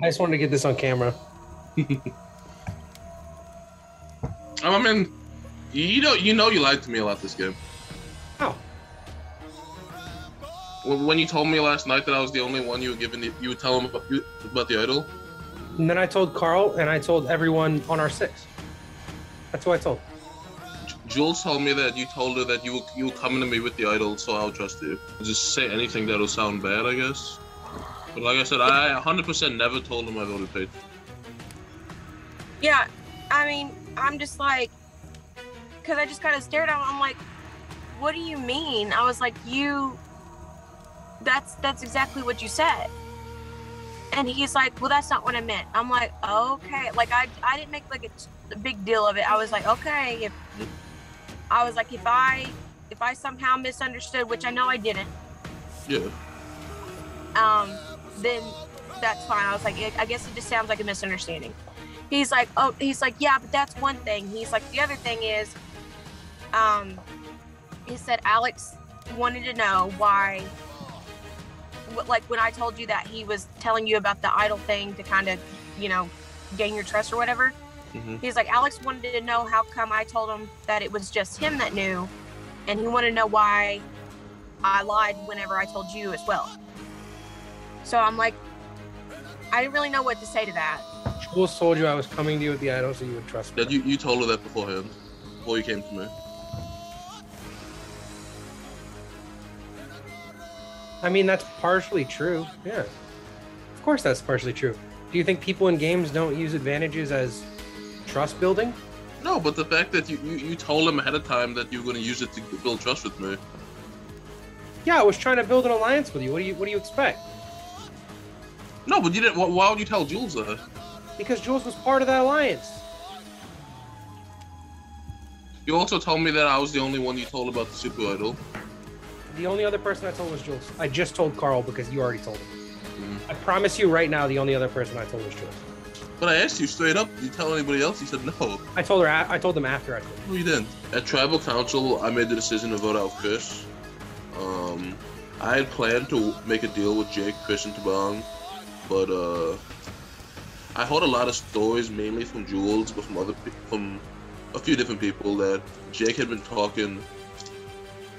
I just wanted to get this on camera. I mean, you lied to me about this game. How? When you told me last night that I was the only one you would tell him about the idol. And then I told Carl, and I told everyone on our six. That's what I told. Jewelz told me that you told her that you were coming to me with the idol, so I'll trust you. Just say anything that'll sound bad, I guess. But like I said, I 100% never told him I voted Payton. Yeah, I mean, I'm just like, because I just kind of stared at him. I'm like, what do you mean? I was like, that's exactly what you said. And he's like, well, that's not what I meant. I'm like, okay. Like, I didn't make like a big deal of it. I was like, okay. If I somehow misunderstood, which I know I didn't. Yeah. Then that's fine. I was like, I guess it just sounds like a misunderstanding. He's like, yeah, but that's one thing. He's like, the other thing is, he said Alex wanted to know why, like when I told you that he was telling you about the idol thing to kind of, gain your trust or whatever. Mm-hmm. He's like, Alex wanted to know how come I told him that it was just him that knew, and he wanted to know why I lied whenever I told you as well. So I'm like, I didn't really know what to say to that. Jewelz told you I was coming to you with the idol so you would trust me. Yeah, you told her that beforehand, before you came to me. I mean, that's partially true. Yeah. Of course that's partially true. Do you think people in games don't use advantages as trust building? No, but the fact that you told him ahead of time that you were going to use it to build trust with me. Yeah, I was trying to build an alliance with you. What do you expect? No, but you didn't. Why would you tell Jewelz that? Because Jewelz was part of that alliance. You also told me that I was the only one you told about the super idol. The only other person I told was Jewelz. I just told Carl because you already told him. Mm-hmm. I promise you right now, the only other person I told was Jewelz. But I asked you straight up, did you tell anybody else? You said no. I told them after I told him. No, you didn't. At Tribal Council, I made the decision to vote out Chris. I had planned to make a deal with Jake, Chris, and Thabang, but I heard a lot of stories, mainly from Jewelz, but from a few different people, that Jake had been talking.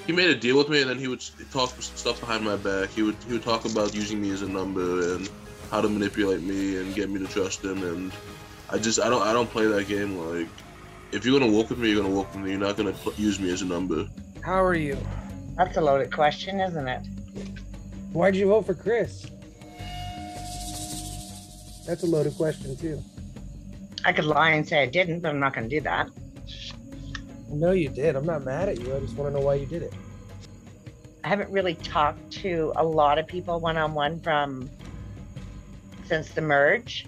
He made a deal with me, and then he would talk stuff behind my back. He would talk about using me as a number and how to manipulate me and get me to trust him. And I don't play that game. Like, if you're gonna work with me, you're gonna work with me. You're not gonna use me as a number. How are you? That's a loaded question, isn't it? Why'd you vote for Chris? That's a loaded question too. I could lie and say I didn't, but I'm not going to do that. No, you did. I'm not mad at you. I just want to know why you did it. I haven't really talked to a lot of people one-on-one since the merge.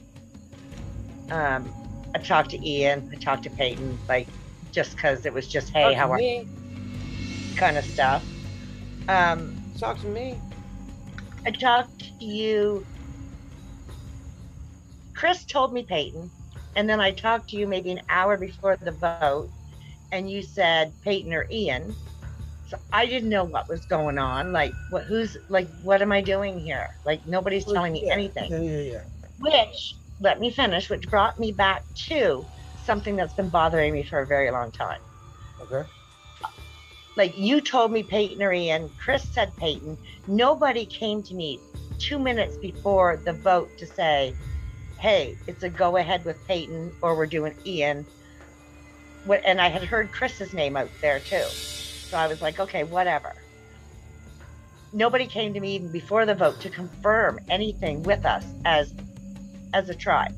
I talked to Ian. I talked to Payton, like, just because it was just, hey, how are you? Kind of stuff. Talk to me. I talked to you. Chris told me Payton, and then I talked to you maybe an hour before the vote, and you said Payton or Ian. So I didn't know what was going on. Like, what am I doing here? Like, nobody's telling me anything. Yeah. Which, let me finish, which brought me back to something that's been bothering me for a very long time. Okay. Like, you told me Payton or Ian. Chris said Payton. Nobody came to me 2 minutes before the vote to say, hey, it's a go ahead with Payton or we're doing Ian. And I had heard Chris's name out there too. So I was like, okay, whatever. Nobody came to me even before the vote to confirm anything with us as a tribe,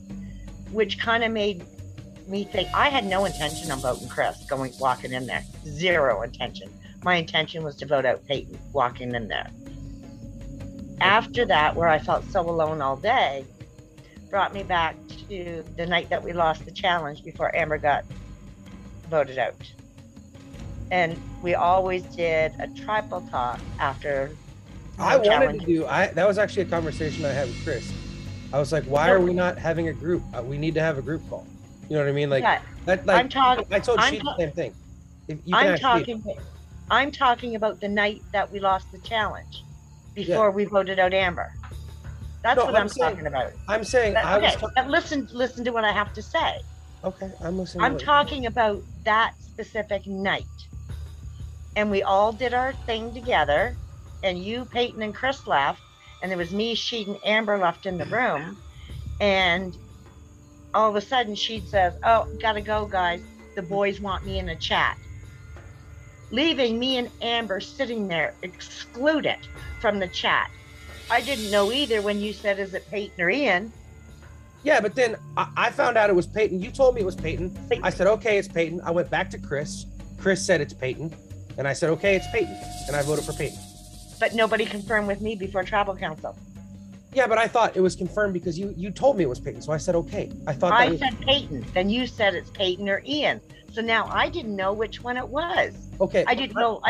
which kind of made me think I had no intention on voting Chris walking in there. Zero intention. My intention was to vote out Payton walking in there. After that, where I felt so alone all day, brought me back to the night that we lost the challenge before Amber got voted out. And we always did a tribal talk after I wanted to do, that was actually a conversation I had with Chris. I was like, why are we not having a group? We need to have a group call. You know what I mean? Like, yeah. I told Shied the same thing. I'm talking about the night that we lost the challenge before we voted out Amber. That's No, what I'm I'm saying- talking about. I'm saying But, I was. okay, but listen to what I have to say. Okay, I'm listening. to I'm what- talking about that specific night. And we all did our thing together. And you, Payton, and Chris left. And there was me, Shied, and Amber left in the room. And all of a sudden, Shied says, "Oh, gotta go, guys. The boys want me in a chat." Leaving me and Amber sitting there excluded from the chat. I didn't know either when you said, "Is it Payton or Ian?" Yeah, but then I found out it was Payton. You told me it was Payton. But- I said, okay, it's Payton. I went back to Chris. Chris said it's Payton. And I said, okay, it's Payton. And I voted for Payton. But nobody confirmed with me before Tribal Council. Yeah, but I thought it was confirmed because you told me it was Payton. So I said, okay. I thought that I was... said Payton, then you said it's Payton or Ian. So now I didn't know which one it was. Okay. I didn't know.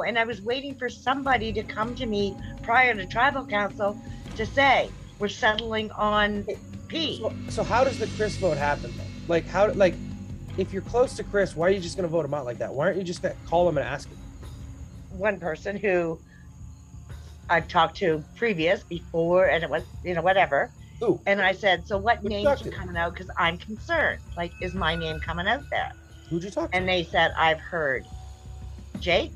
And I was waiting for somebody to come to me prior to Tribal Council to say, we're settling on P. So how does the Chris vote happen though? Like, if you're close to Chris, why are you just going to vote him out like that? Why aren't you just going to call him and ask him? One person who I've talked to previous before, and it was, whatever. Who? And I said, so what Who'd you names talk are to? coming out? Because I'm concerned. Like, is my name coming out there? Who'd you talk to? And they said, I've heard Jake,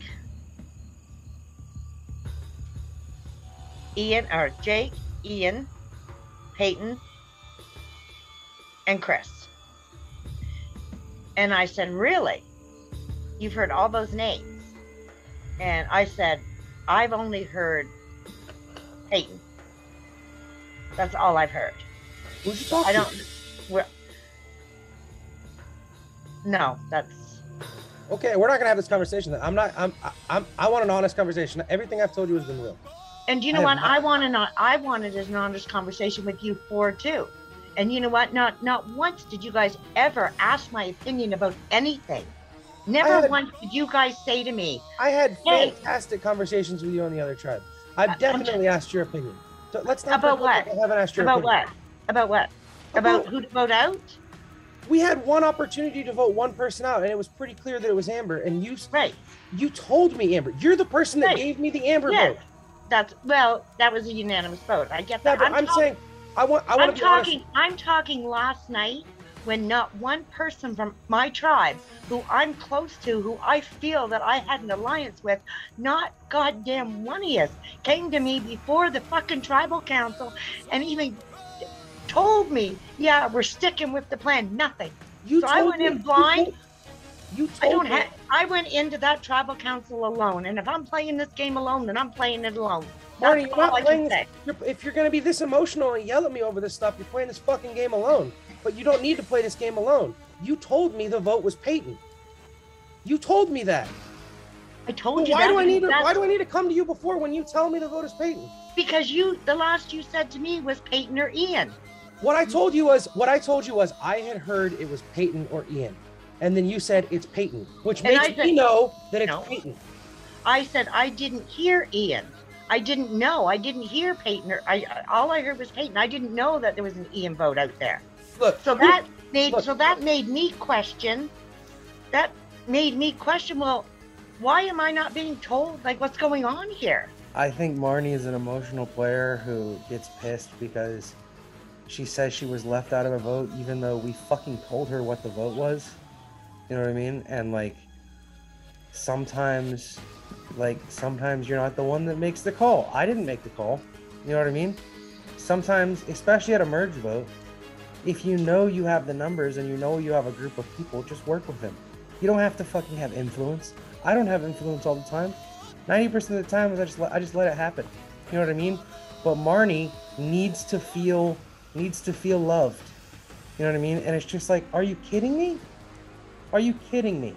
Ian, Payton, and Chris. And I said, really? You've heard all those names? And I said, I've only heard Payton. That's all I've heard. Who'd you talk I to? don't. No, that's. Okay, we're not gonna have this conversation then. I want an honest conversation. Everything I've told you has been real. And you know what? I wanted an honest conversation with you four too. And you know what? Not once did you guys ever ask my opinion about anything. Never once did you guys say to me, I had Hey. fantastic conversations with you on the other tribe. I've definitely asked your opinion. So let's not About pretend what? I haven't asked your about opinion. what? About what? About who to vote out? We had one opportunity to vote one person out, and it was pretty clear that it was Amber. And Right. you told me Amber. You're the person that Right. gave me the Amber Yes. vote. That was a unanimous vote. I get Yeah, that. but I'm saying I want to be honest. I'm talking last night when not one person from my tribe who I'm close to, who I feel that I had an alliance with, not goddamn one of us came to me before the fucking tribal council and even told me, yeah, we're sticking with the plan. Nothing. So I went in blind. You told me. I went into that tribal council alone, and if I'm playing this game alone, then I'm playing it alone. Marnie, That's you're not all I can playing say. this. If you're going to be this emotional and yell at me over this stuff, you're playing this fucking game alone. But you don't need to play this game alone. You told me the vote was Payton. You told me that. I told Well, you why that do I need to? because Why do I need to come to you before when you tell me the vote is Payton? Because the last you said to me was Payton or Ian. What I told you was I had heard it was Payton or Ian, and then you said it's Payton, which And makes I said- me know that it's No. Payton. I said I didn't hear Ian. I didn't know. I didn't hear Payton. All I heard was Payton. I didn't know that there was an Ian vote out there. Look, So that made look. me question. That made me question. Well, why am I not being told like what's going on here? I think Marnie is an emotional player who gets pissed because she says she was left out of a vote even though we fucking told her what the vote was. You know what I mean? And sometimes you're not the one that makes the call. I didn't make the call. You know what I mean? Sometimes, especially at a merge vote, if you know you have the numbers and you know you have a group of people, just work with them. You don't have to fucking have influence. I don't have influence all the time. 90% of the time I just let it happen. You know what I mean? But Marnie needs to feel loved. You know what I mean? And it's just like, are you kidding me? Are you kidding me?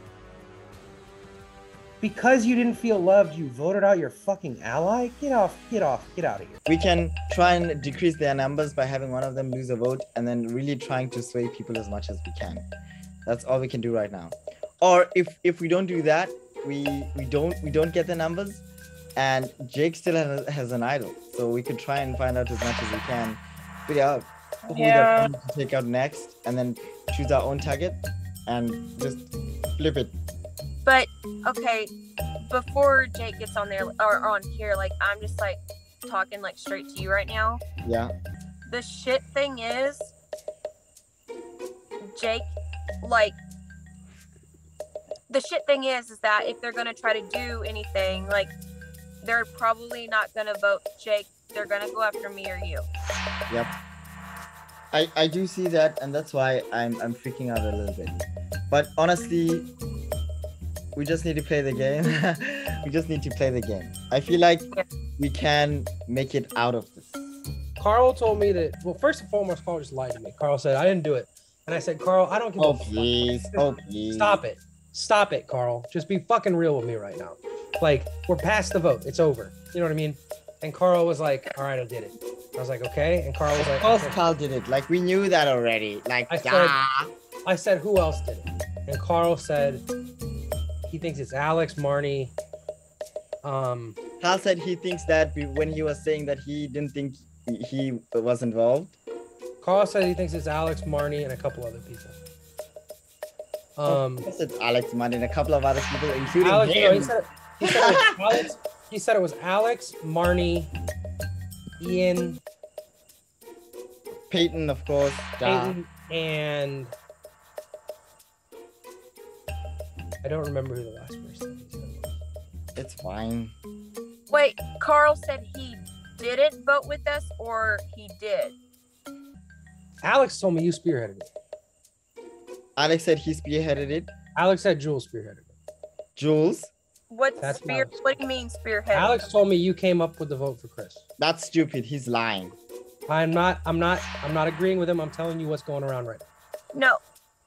Because you didn't feel loved, you voted out your fucking ally? Get out of here. We can try and decrease their numbers by having one of them lose a vote and then really trying to sway people as much as we can. That's all we can do right now. Or if we don't do that, we don't get the numbers, and Jake still has an idol. So we could try and find out as much as we can, figure out who they're going to take out next, and then choose our own target and just flip it. But okay, before Jake gets on there or on here, like I'm just like, talking like straight to you right now. Yeah. The shit thing is, Jake, like, the shit thing is that if they're gonna try to do anything, like, they're probably not gonna vote Jake. They're gonna go after me or you. Yep. I do see that, and that's why I'm freaking out a little bit. But honestly, we just need to play the game. We just need to play the game. I feel like we can make it out of this. Carl told me that. Well, first and foremost, Carl just lied to me. Carl said I didn't do it, and I said, Carl, I don't give a fuck. Please. Oh, please. Stop it, Carl. Just be fucking real with me right now. Like, we're past the vote. It's over. You know what I mean? And Carl was like, all right, I did it. I was like, okay. And Carl was like, of course Carl did it. Like, we knew that already. Like, I said, who else did it? And Carl said he thinks it's Alex, Marnie. Carl said he thinks that when he was saying that he didn't think he was involved. Carl said he thinks it's Alex, Marnie, and a couple other people. Of course it's Alex, Marnie, and a couple of other people, including Alex, him. He said it was Alex, Marnie, Ian, Payton, of course. Payton, and I don't remember who the last person he said was. It's fine. Wait, Carl said he didn't vote with us, or he did? Alex told me you spearheaded it. Alex said he spearheaded it. Alex said Jewelz spearheaded it. Jewelz? What That's spear? Alex. What do you mean spearhead? Alex told me you came up with the vote for Chris. That's stupid. He's lying. I'm not agreeing with him. I'm telling you what's going around right now.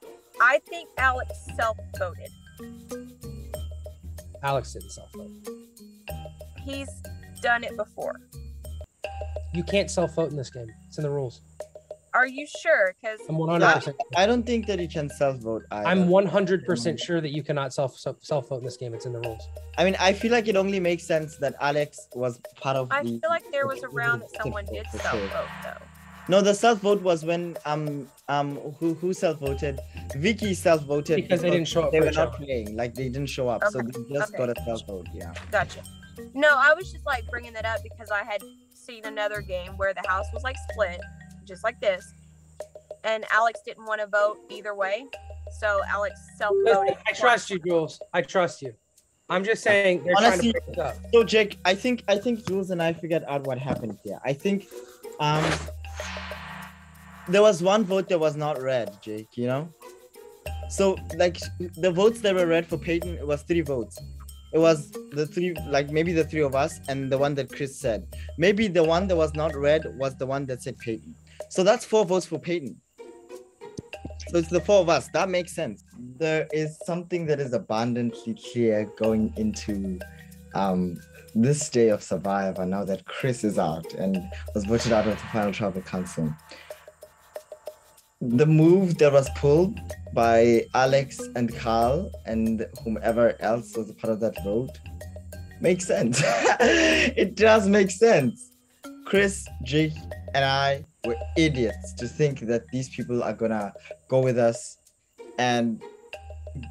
No, I think Alex self-voted. Alex didn't self-vote. He's done it before. You can't self-vote in this game. It's in the rules. Are you sure? Because I'm 100%. I don't think that you can self-vote either. I'm 100% sure that you cannot self-vote in this game. It's in the rules. I mean, I feel like it only makes sense that Alex was part of I the... feel like there was a round that someone did self-vote though. No, the self-vote was when who self-voted? Vicky self-voted because they didn't show up. They for were a not job. playing, like they didn't show up, so Okay. they just got a self-vote. Yeah. Gotcha. No, I was just like bringing that up because I had seen another game where the house was like split, just like this, and Alex didn't want to vote either way, so Alex self-voted. I trust you, Jewelz. I trust you. I'm just saying they're Honestly, trying to break it up. So Jake, I think Jewelz and I figured out what happened here. I think there was one vote that was not read, Jake, you know? So like the votes that were read for Payton, it was 3 votes. It was the 3, like maybe the 3 of us and the one that Chris said. Maybe the one that was not read was the one that said Payton. So that's 4 votes for Payton. So it's the 4 of us. That makes sense. There is something that is abundantly clear going into this day of Survivor now that Chris is out and was voted out of the final tribal council. The move that was pulled by Alex and Carl and whomever else was a part of that vote makes sense. It does make sense. Chris, Jake, and I were idiots to think that these people are gonna go with us and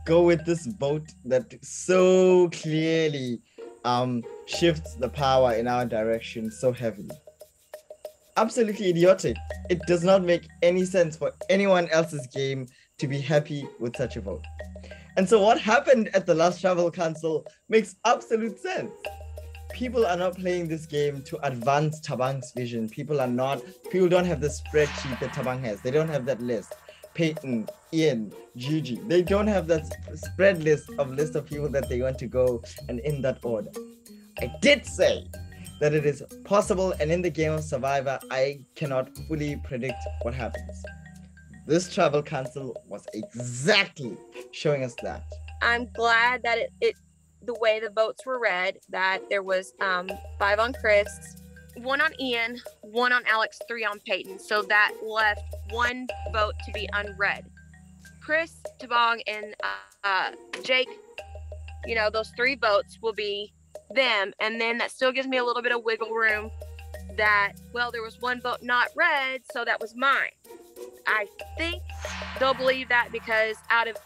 go with this vote that so clearly shifts the power in our direction so heavily. Absolutely idiotic. It does not make any sense for anyone else's game to be happy with such a vote. And so what happened at the last travel council makes absolute sense. People are not playing this game to advance Thabang's vision. People don't have the spreadsheet that Thabang has. They don't have that list. Payton, Ian, Gigi, they don't have that list of people that they want to go and in that order. I did say that it is possible, and in the game of Survivor, I cannot fully predict what happens. This travel council was exactly showing us that. I'm glad that it the way the votes were read, that there was 5 on Chris, 1 on Ian, 1 on Alex, 3 on Payton. So that left 1 vote to be unread. Chris, Thabang, and Jake, you know, those 3 votes will be them. And then that still gives me a little bit of wiggle room that, well, there was 1 vote not read, so that was mine. I think they'll believe that because out of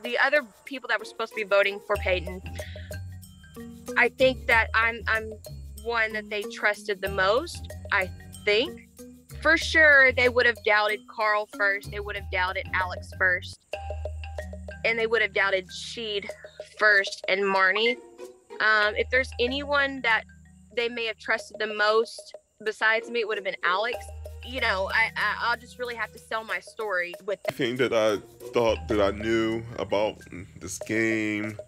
the other people that were supposed to be voting for Payton, I think that I'm one that they trusted the most, I think. For sure, they would have doubted Carl first. They would have doubted Alex first. And they would have doubted Shied first and Marnie. If there's anyone that they may have trusted the most besides me, it would have been Alex. You know, I'll just really have to sell my story with that. Everything that I thought that I knew about this game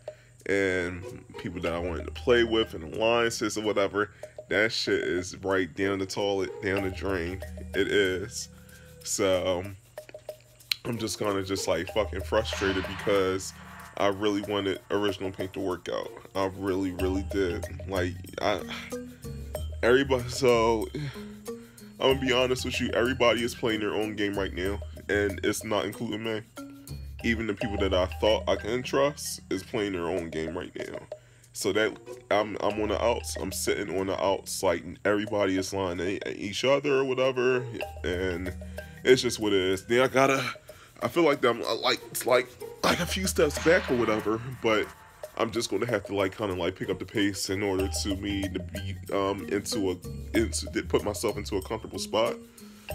and people that I wanted to play with and alliances or whatever, that shit is right down the toilet, down the drain. It is. So I'm just kind of just like fucking frustrated because I really wanted Original Paint to work out. I really, really did. Like, everybody, so I'm gonna be honest with you, everybody is playing their own game right now, and it's not including me. Even the people that I thought I can trust is playing their own game right now. So that I'm on the outs. I'm sitting on the outs, like everybody is lying at each other or whatever, and it's just what it is. Then I feel like I'm like a few steps back or whatever, but I'm just gonna have to like kind of like pick up the pace in order to me to be put myself into a comfortable spot,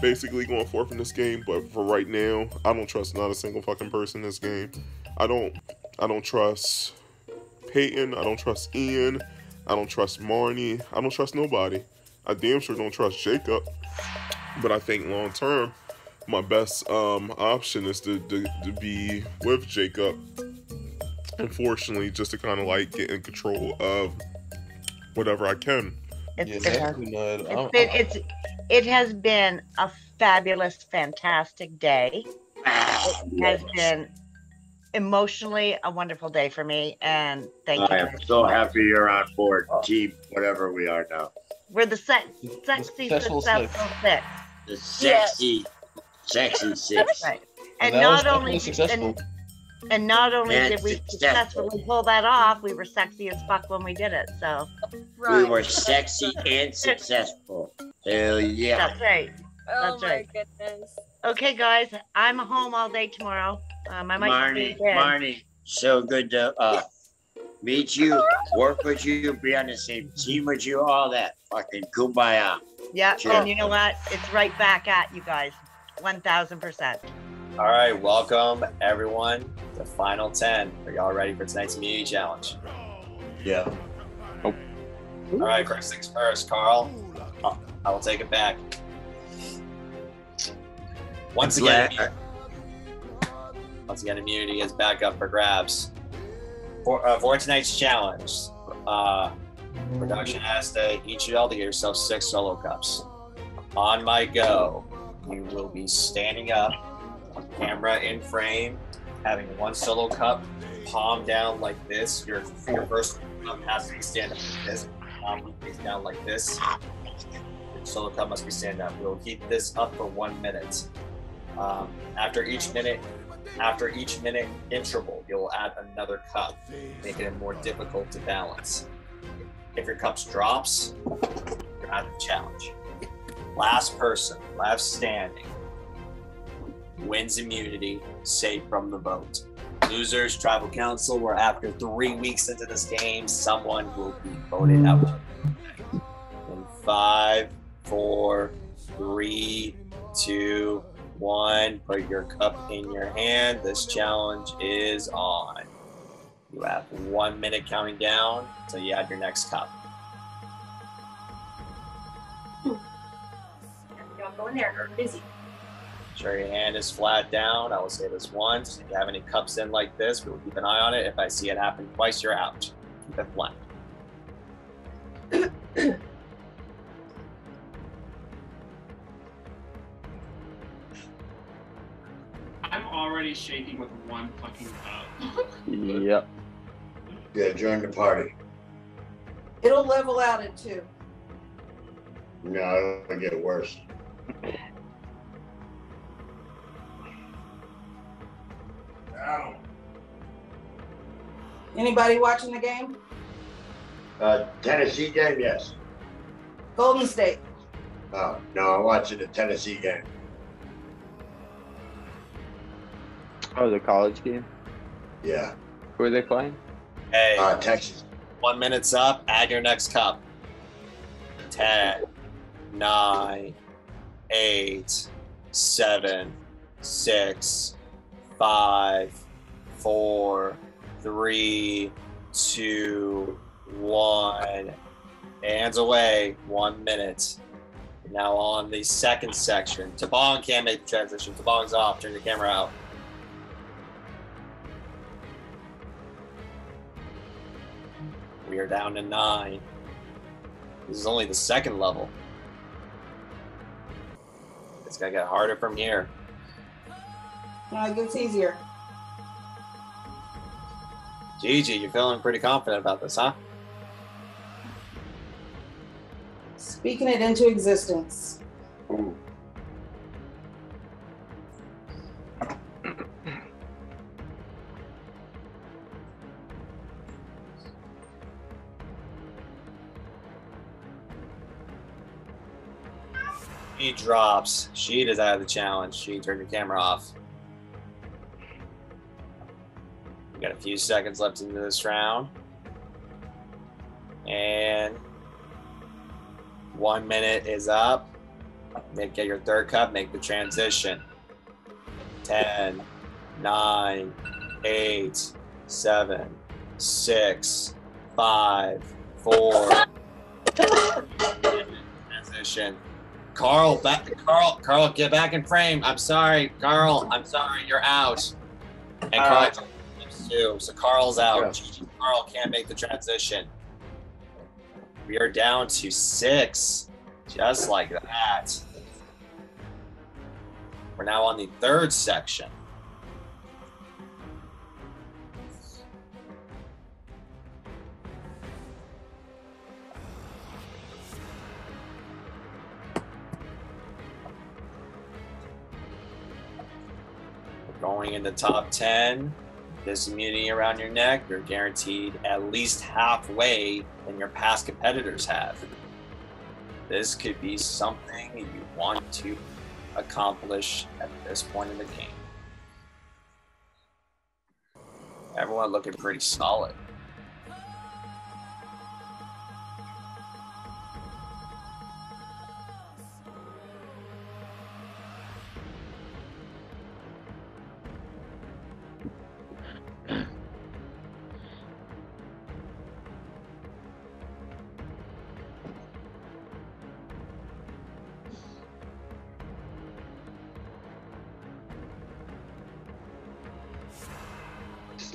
basically going forth in this game. But for right now, I don't trust not a single fucking person in this game. I don't trust Payton, I don't trust Ian, I don't trust Marnie, I don't trust nobody. I damn sure don't trust Jacob. But I think long term, my best option is to be with Jacob. Unfortunately, just to kind of like get in control of whatever I can. It has been a fabulous, fantastic day. It has been emotionally a wonderful day for me, and thank you. I am so happy you're on board, team, whatever we are now. We're the sexy, successful six. The sexy, sexy six. Right. And not only did we successfully pull that off, we were sexy as fuck when we did it. So we were sexy and successful. Hell yeah. That's right. That's right. Goodness. Okay, guys, I'm home all day tomorrow. I might Marnie, so good to meet you, work with you, be on the same team with you, all that. Fucking kumbaya. Yeah, and you know what? It's right back at you guys. 1000%. All right, welcome everyone to Final 10. Are y'all ready for tonight's immunity challenge? Yeah. All right, first things first, Carl. I will take it back. Once again, immunity is back up for grabs. For tonight's challenge, production has to each of y'all to get yourself 6 solo cups. On my go, you will be standing up, camera in frame, having 1 solo cup, palm down like this. Your first cup has to be stand up like this. Palm face down like this. Your solo cup must be stand up. We'll keep this up for 1 minute. After each minute interval, you'll add another cup, making it more difficult to balance. If your cups drops, you're out of the challenge. Last person, last standing, wins immunity, safe from the vote. Losers, tribal council, where after 3 weeks into this game, someone will be voted out. In 5, 4, 3, 2, 1, put your cup in your hand. This challenge is on. You have 1 minute counting down until you have your next cup. Y'all go in there, we're busy. Sure your hand is flat down. I will say this once. If you have any cups in like this, we will keep an eye on it. If I see it happen twice, you're out. Keep it flat. I'm already shaking with 1 fucking cup. Yep. Yeah, join the party. It'll level out at 2. No, it'll get worse. Ow. Anybody watching the game? Tennessee game, yes. Golden State. Oh, no, I'm watching the Tennessee game. Oh, the college game? Yeah. Who are they playing? Hey, Texas. 1 minute's up. Add your next cup. 10, 9, 8, 7, 6, 5, 4, 3, 2, 1. Hands away. 1 minute. Now on the second section. Thabang can't make the transition. Thabang's off. Turn the camera out. We are down to 9. This is only the second level. It's gonna get harder from here. No, it gets easier. Gigi, you're feeling pretty confident about this, huh? Speaking it into existence. Ooh. She drops. Shied is out of the challenge. She turned the camera off. We got a few seconds left into this round. And 1 minute is up. Get your third cup, make the transition. 10, 9, 8, 7, 6, 5, 4. Transition. Carl, get back in frame. I'm sorry, Carl. I'm sorry, you're out. And Carl too. So Carl's out. Yeah. Carl can't make the transition. We are down to 6, just like that. We're now on the third section. Going into top 10, this immunity around your neck, you're guaranteed at least halfway than your past competitors have. This could be something you want to accomplish at this point in the game. Everyone looking pretty solid.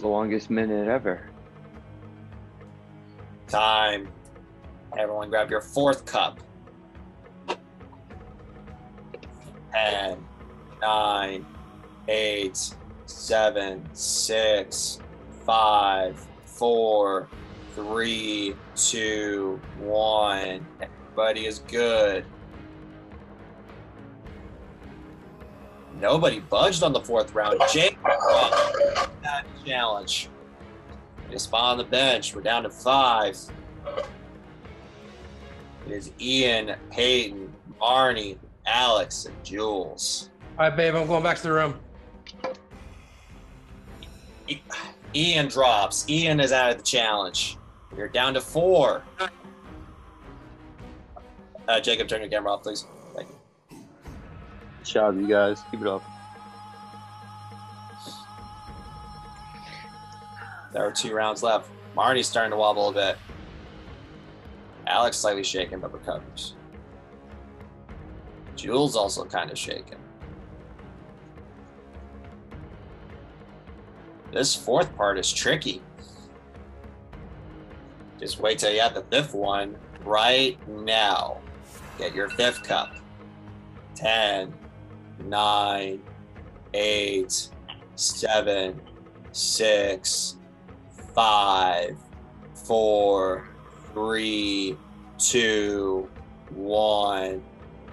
The longest minute ever. Time. Everyone grab your fourth cup. 10, 9, 8, 7, 6, 5, 4, 3, 2, 1. Everybody is good. Nobody budged on the fourth round. Jake that challenge. Just on the bench. We're down to 5. It is Ian, Payton, Marnie, Alex, and Jewelz. All right, babe, I'm going back to the room. Ian drops. Ian is out of the challenge. We're down to 4. Jacob, turn your camera off, please. Thank you. Good job, you guys. Keep it up. There are 2 rounds left. Marnie's starting to wobble a bit. Alex slightly shaken, but recovers. Jewelz also kind of shaken. This fourth part is tricky. Just wait till you have the 5th one right now. Get your 5th cup. 10, 9, 8, 7, 6, 5, 4, 3, 2, 1.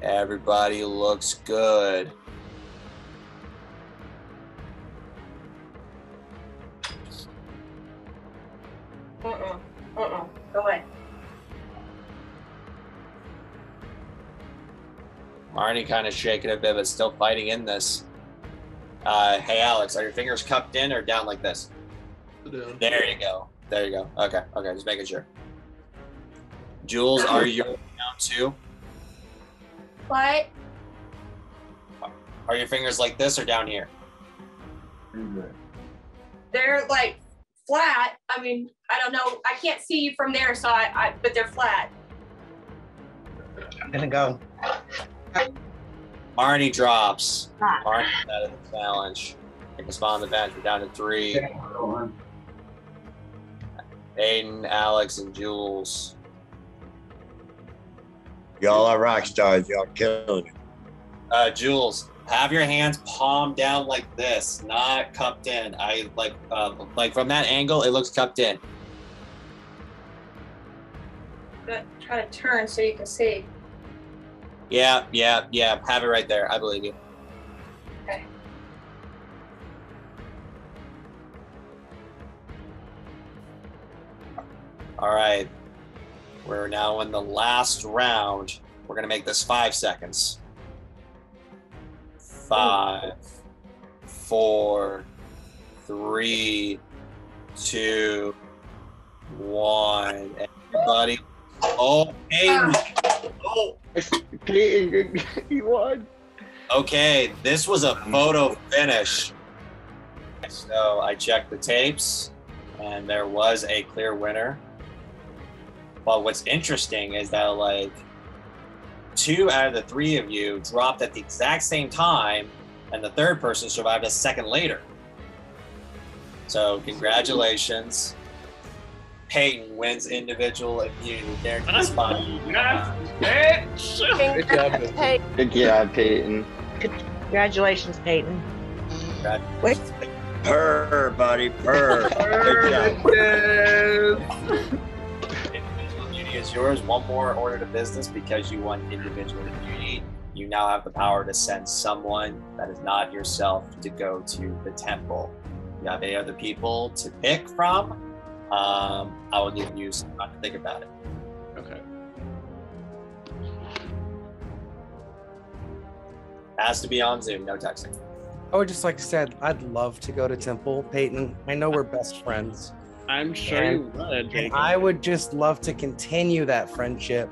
Everybody looks good. Go away. Marnie kind of shaking a bit, but still fighting in this. Hey, Alex, are your fingers cupped in or down like this? Down. There you go. There you go. Okay, just making sure. Jewelz, are you down too? What? Are your fingers like this or down here? They're like flat. I mean, I don't know. I can't see you from there, so but they're flat. I'm gonna go. Marnie drops. Marnie out of the challenge. Take a spot on the bench. We're down to 3. Payton, Alex, and Jewelz. Y'all are rock stars. Y'all killing it. Jewelz, have your hands palm down like this, not cupped in. I like from that angle, it looks cupped in. Try to turn so you can see. Yeah. Have it right there. I believe you. Okay. All right. We're now in the last round. We're gonna make this 5 seconds. 5, 4, 3, 2, 1. Everybody. Oh, Payton. Oh. Payton, you won. Okay, this was a photo finish. So I checked the tapes, and there was a clear winner. But what's interesting is that, like, 2 out of the 3 of you dropped at the exact same time, and the third person survived a second later. So congratulations. Payton wins individual immunity guarantee spot. Bitch! Good job, Good job, Payton. Congratulations, Payton. Wait. Purr, buddy, purr. Good job. Individual immunity is yours. One more order to business because you won individual immunity. You now have the power to send someone that is not yourself to go to the temple. You have 8 other people to pick from. I will give you some time to think about it. Okay. Has to be on Zoom, no texting. I would just like to say I'd love to go to Temple, Payton. I know we're best friends. I'm sure you would. And I would just love to continue that friendship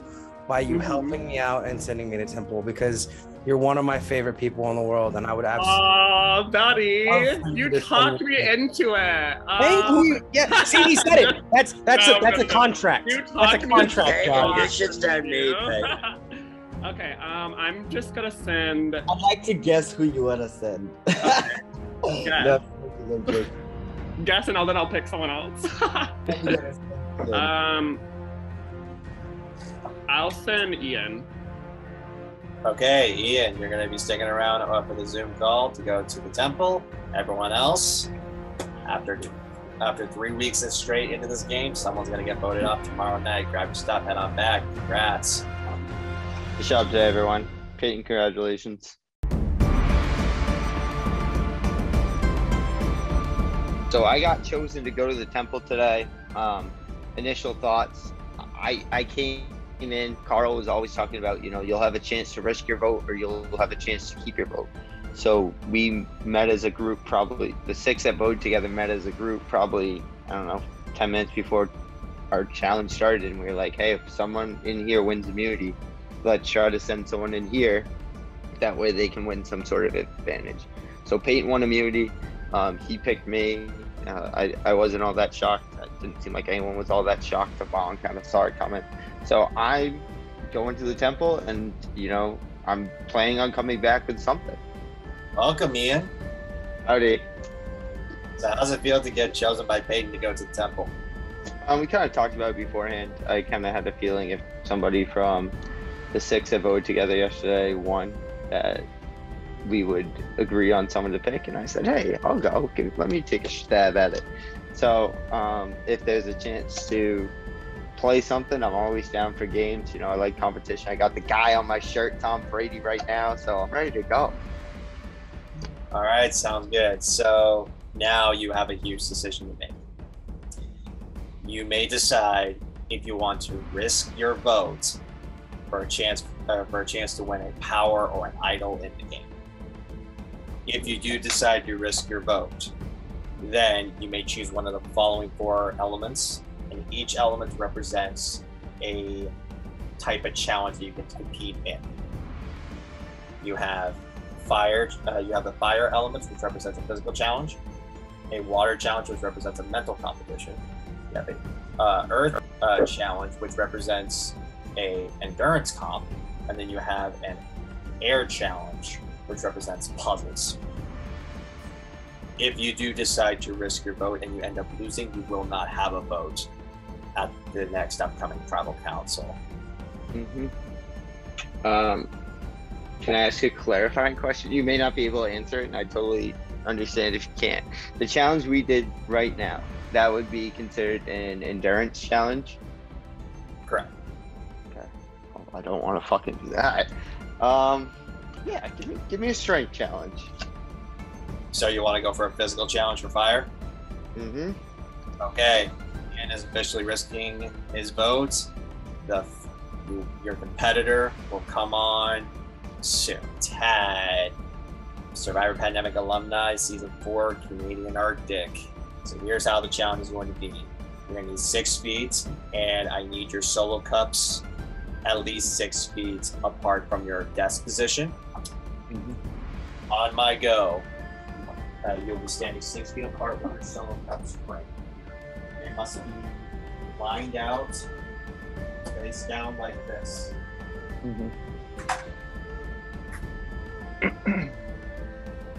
by you helping me out and sending me to Temple, because you're one of my favorite people in the world, and I would absolutely. Oh, buddy, you talked me into it. Thank you. Yeah, see, he said it. That's a contract. That's a contract, John. This shit's on me, Okay, I'm just gonna send. I'd like to guess who you wanna send. Guess. Guess, and then I'll pick someone else. I'll send Ian. Okay, Ian, you're going to be sticking around for the Zoom call to go to the temple. Everyone else, after 3 weeks straight into this game, someone's going to get voted off tomorrow night. Grab your stuff, head on back. Congrats. Good job to everyone. Payton, congratulations. So I got chosen to go to the temple today. Initial thoughts, I came in, Carl was always talking about, you'll have a chance to risk your vote or you'll have a chance to keep your vote. So we met as a group, probably the 6 that voted together met as a group probably, 10 minutes before our challenge started, and we were like, hey, if someone in here wins immunity, let's try to send someone in here. That way they can win some sort of advantage. So Payton won immunity. He picked me. I wasn't all that shocked. It didn't seem like anyone was all that shocked. Thabang kind of saw it coming. So I'm going to the temple, and I'm planning on coming back with something. Welcome, Ian. Howdy. So how's it feel to get chosen by Payton to go to the temple? We kind of talked about it beforehand. I kind of had a feeling if somebody from the 6 that voted together yesterday won, that we would agree on someone to pick. And I said, hey, I'll go. Okay, let me take a stab at it. So if there's a chance to play something, I'm always down for games. I like competition. I got the guy on my shirt, Tom Brady, right now, so I'm ready to go. All right, sounds good. So now you have a huge decision to make. You may decide if you want to risk your vote for a chance to win a power or an idol in the game. If you do decide to risk your vote, then you may choose one of the following 4 elements, and each element represents a type of challenge that you can compete in. You have fire. You have the fire elements, which represents a physical challenge. A water challenge, which represents a mental competition. You have a earth challenge, which represents a endurance comp, and then you have an air challenge, which represents puzzles. If you do decide to risk your vote and you end up losing, you will not have a vote at the next upcoming tribal council. Can I ask a clarifying question? You may not be able to answer it, and I totally understand if you can't. The challenge we did right now, that would be considered an endurance challenge? Correct. Okay. Well, I don't want to fucking do that. Yeah, give me a strength challenge. So you want to go for a physical challenge for fire? Okay. Ian is officially risking his vote. Your competitor will come on soon. Tad, Survivor Pandemic alumni, season 4, Canadian Arctic. So here's how the challenge is going to be. You're going to need 6 feet, and I need your solo cups at least 6 feet apart from your desk position. On my go, you'll be standing 6 feet apart with your solo cups right here. They must be lined out, face down like this.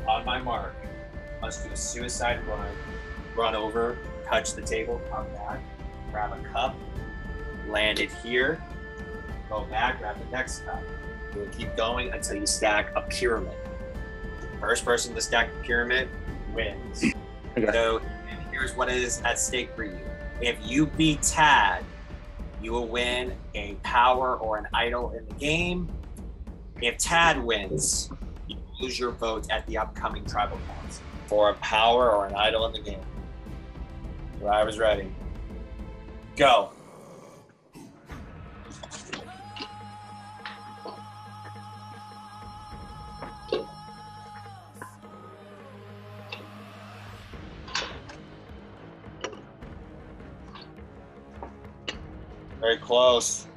On my mark, must do a suicide run over, touch the table, come back, grab a cup, land it here, go back, grab the next cup. You'll keep going until you stack a pyramid. First person to stack the pyramid wins. Okay. So here's what is at stake for you. If you beat Tad, you will win a power or an idol in the game. If Tad wins, you lose your vote at the upcoming tribal council for a power or an idol in the game. I was ready. Go. Very close.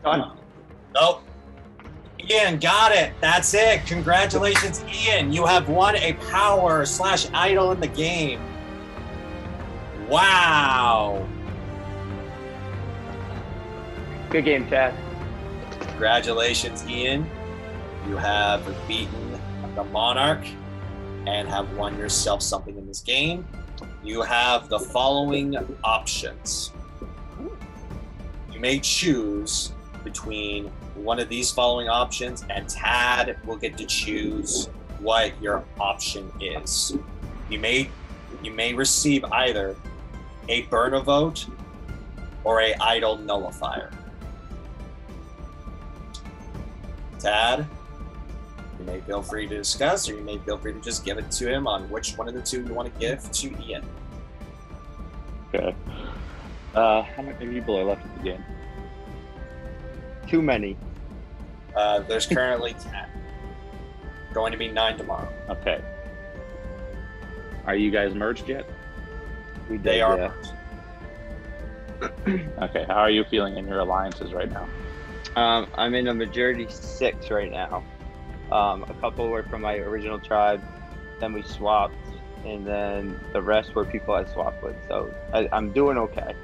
Done. Nope. Ian, got it. That's it. Congratulations, Ian. You have won a power / idol in the game. Wow. Good game, Chad. Congratulations, Ian. You have beaten the Monarch and have won yourself something in this game. You have the following options. You may choose between one of these following options, and Tad will get to choose what your option is. You may receive either a burn a vote or a idol nullifier. Tad, you may feel free to discuss, or you may feel free to just give it to him on which one of the two you want to give to Ian. Okay. How many people are left in the game? Too many. There's currently 10. Going to be 9 tomorrow. Okay. Are you guys merged yet? They are. Yeah. Okay. How are you feeling in your alliances right now? I'm in a majority 6 right now. A couple were from my original tribe, then we swapped, and then the rest were people I swapped with. So I'm doing okay.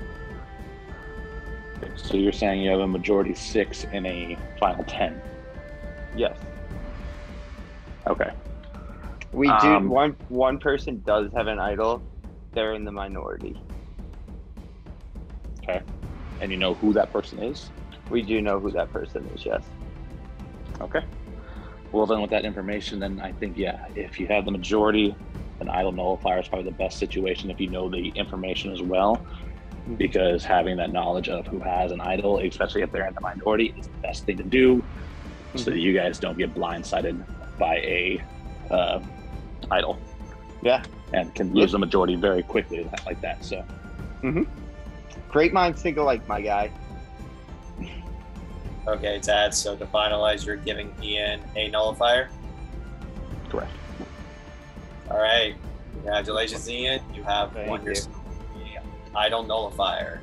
So you're saying you have a majority 6 in a final 10? Yes. Okay. We do. One person does have an idol. They're in the minority. Okay. And you know who that person is? We do know who that person is, yes. Okay. Well, then with that information, then I think, yeah, if you have the majority, an idol nullifier is probably the best situation if you know the information as well, because having that knowledge of who has an idol, especially if they're in the minority, is the best thing to do, so that you guys don't get blindsided by a idol. Yeah. And can lose the majority very quickly like that, so. Great minds think alike, my guy. Okay, Tad, so to finalize, you're giving Ian a nullifier? Correct. All right. Congratulations, Ian. You have won your idol nullifier.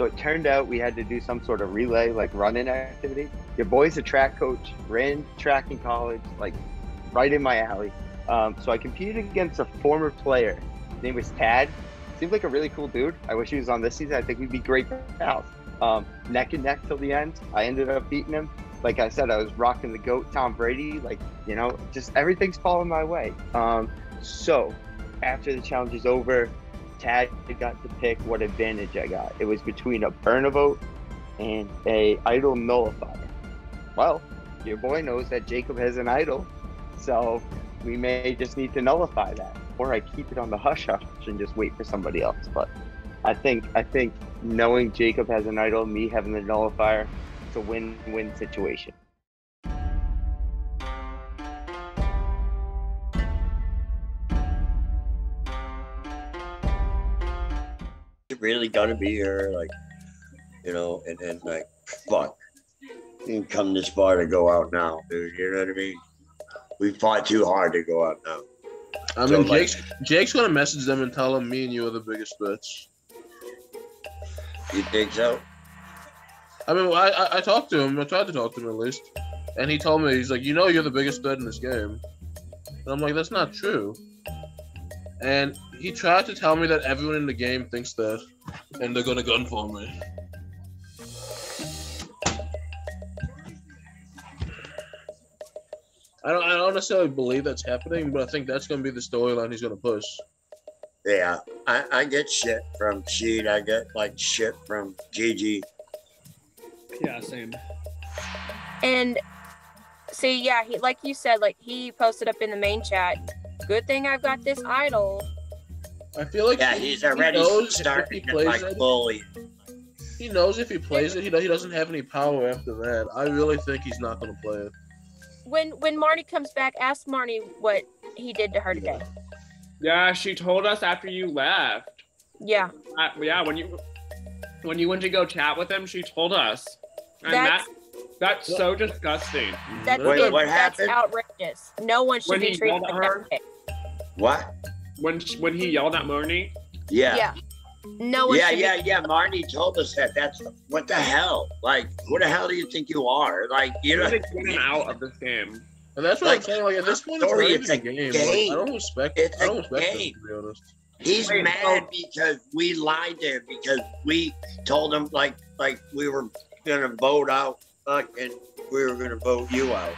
So it turned out we had to do some sort of relay, like running activity. Your boy's a track coach, ran track in college, like right in my alley. So I competed against a former player. His name was Tad. Seemed like a really cool dude. I wish he was on this season. I think we'd be great pals. Neck and neck till the end. I ended up beating him. Like I said, I was rocking the GOAT Tom Brady. Like, you know, just everything's falling my way. So after the challenge is over, Tad got to pick what advantage I got. It was between a burn a vote and a idol nullifier. Well, your boy knows that Jacob has an idol, so we may just need to nullify that, or I keep it on the hush hush and just wait for somebody else. But I think knowing Jacob has an idol, me having the nullifier, it's a win-win situation. Really gonna be here, like, you know, and like, fuck, you didn't come this far to go out now, dude. You know what I mean? We fought too hard to go out now. I mean, Jake's gonna message them and tell them me and you are the biggest bitch. You think so? I mean, I talked to him. I tried to talk to him at least, and he told me, he's like, you know, you're the biggest bet in this game, and I'm like, that's not true. And he tried to tell me that everyone in the game thinks that, and they're gonna gun for me. I don't necessarily believe that's happening, but I think that's gonna be the storyline he's gonna push. Yeah, I get shit from Shied. I get like shit from Gigi. Yeah, same. And see, yeah, he, like you said, like he posted up in the main chat, good thing I've got this idol. I feel like he's already starting to like bully. He knows if he plays it, he doesn't have any power after that. I really think he's not going to play it. When Marnie comes back, ask Marnie what he did to her today. Yeah, she told us after you left. Yeah. Yeah, when you went to go chat with him, she told us. And that's so disgusting. Wait, what happened? That's outrageous. No one should be treated like that. What? When he yelled at Marnie? Yeah. Yeah. No one. Yeah. Marnie told us that. That's what the hell. Like, who the hell do you think you are? Like, you know, get him out of this game. And that's what I'm saying. Like, at this point, it's a game. Like, I don't respect. It's I don't respect game. him, to be honest. He's mad because we lied to him, because we told him like we were gonna vote out, and we were gonna vote you out.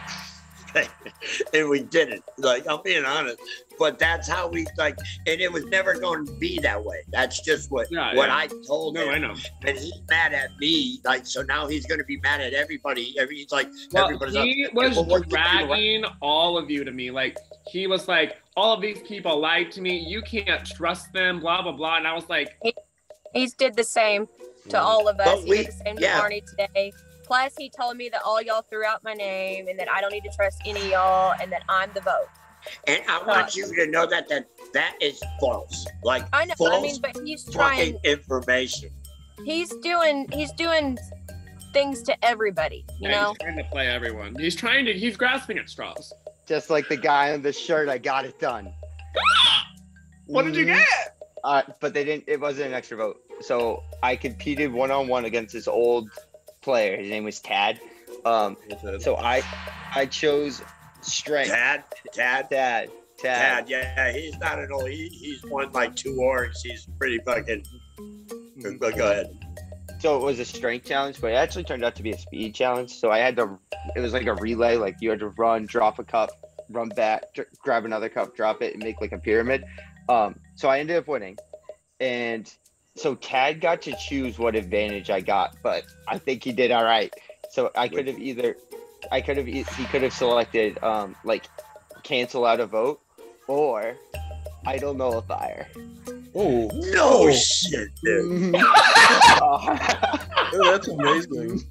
And we didn't. Like, I'm being honest, but that's how we like, and it was never going to be that way. That's just what I told him. I know. And he's mad at me, like, so now he's going to be mad at everybody. He's like, everybody's he was dragging all of you to me. Like, he was like, all of these people lied to me. You can't trust them. Blah blah blah. And I was like, he's did the same to all of us. He did the same to Marnie today. Plus, he told me that all y'all threw out my name and that I don't need to trust any of y'all and that I'm the vote. And I want you to know that is false. Like, I know. false, I mean, but he's trying information. He's doing things to everybody. You know. He's trying to play everyone. He's grasping at straws. Just like the guy on the shirt, I got it done. What did you get? But it wasn't an extra vote. So I competed one-on-one against this old player. His name was Tad. So I chose strength. Tad. Yeah, he's not an old. He's won like 2 orgs. He's pretty fucking. Go ahead. So it was a strength challenge, but it actually turned out to be a speed challenge. So I had to. It was like a relay. Like you had to run, drop a cup, run back, grab another cup, drop it, and make like a pyramid. So I ended up winning, and so Tad got to choose what advantage I got, but I think he did all right. So he could have selected like cancel out a vote or idol nullifier. Oh no shit, dude. That's amazing.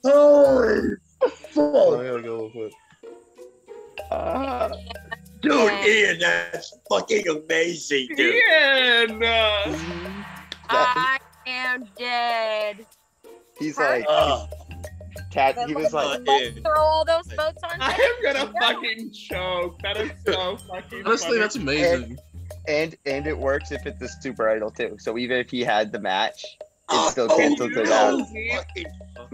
Holy fuck. I gotta go real quick. Dude, Ian, that's fucking amazing, dude. Ian! I am dead. He's like, Tad, he was like, let's throw all those votes on. I am gonna fucking choke. That is so fucking honestly, funny. that's amazing. And it works if it's a super idol too. So even if he had the match, it still cancels it out.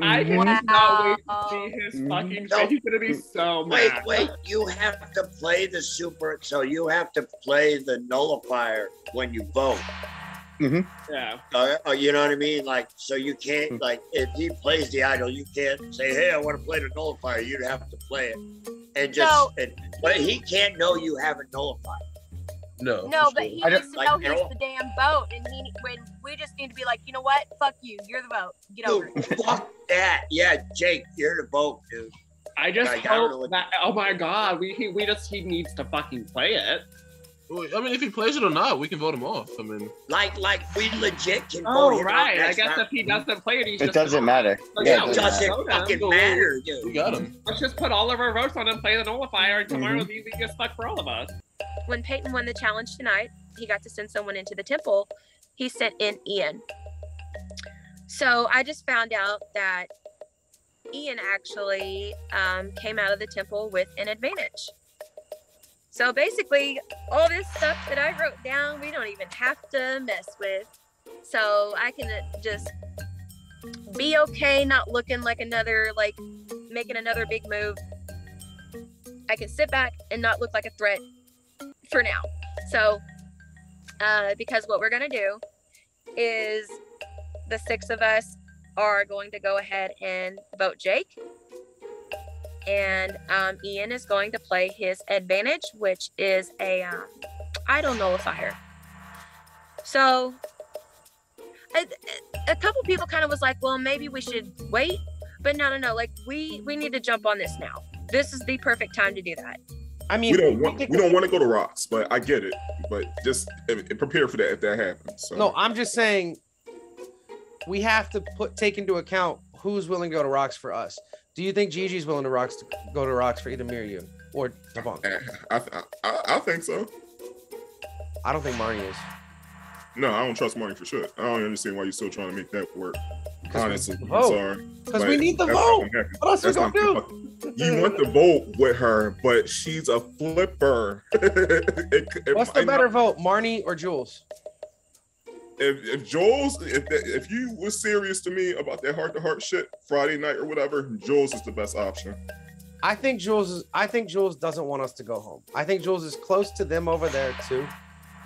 I cannot wait to see his fucking face. He's gonna be so mad. Wait, you have to play the super, so you have to play the nullifier when you vote. Yeah. You know what I mean? Like, so you can't, like, if he plays the idol, you can't say, hey, I want to play the nullifier. You'd have to play it. And just, but he can't know you have a nullifier. No. No, but he needs to like, know he's the damn vote, and when we just need to be like, you know what? Fuck you. You're the vote. Get over it. Fuck that. Yeah, Jake, you're the vote, dude. I just Like, I don't know hope what- that. Oh my god, he needs to fucking play it. I mean, if he plays it or not, we can vote him off. I mean, like we legit can vote Oh him right. out I next guess time. if he doesn't play it, he's It just doesn't matter. Like, Yeah, yeah, it doesn't fucking matter, dude. we got him. Let's just put all of our votes on him, play the nullifier, and tomorrow's easy as fuck for all of us. When Payton won the challenge tonight, he got to send someone into the temple. He sent in Ian. So I just found out that Ian actually came out of the temple with an advantage. So basically, all this stuff that I wrote down, we don't even have to mess with. So I can just be okay, not looking like making another big move. I can sit back and not look like a threat for now. So, because what we're going to do is the 6 of us are going to go ahead and vote Jake. And Ian is going to play his advantage, which is a idol nullifier. So a couple people kind of was like, well, maybe we should wait. But no. Like we need to jump on this now. This is the perfect time to do that. I mean, we don't want to go to rocks, but I get it. But just prepare for that if that happens. So. No, I'm just saying we have to take into account who's willing to go to rocks for us. Do you think Gigi's willing to go to rocks for either me or you or Thabang? I think so. I don't think Marnie is. No, I don't trust Marnie for sure. I don't understand why you're still trying to make that work. Honestly, I'm vote. sorry. Because we need the vote. What else we gonna do? You want the vote with her, but she's a flipper. What's the better vote, Marnie or Jewelz? If Jewelz, if you were serious to me about that heart-to-heart shit Friday night or whatever, Jewelz is the best option. I think Jewelz doesn't want us to go home. I think Jewelz is close to them over there too,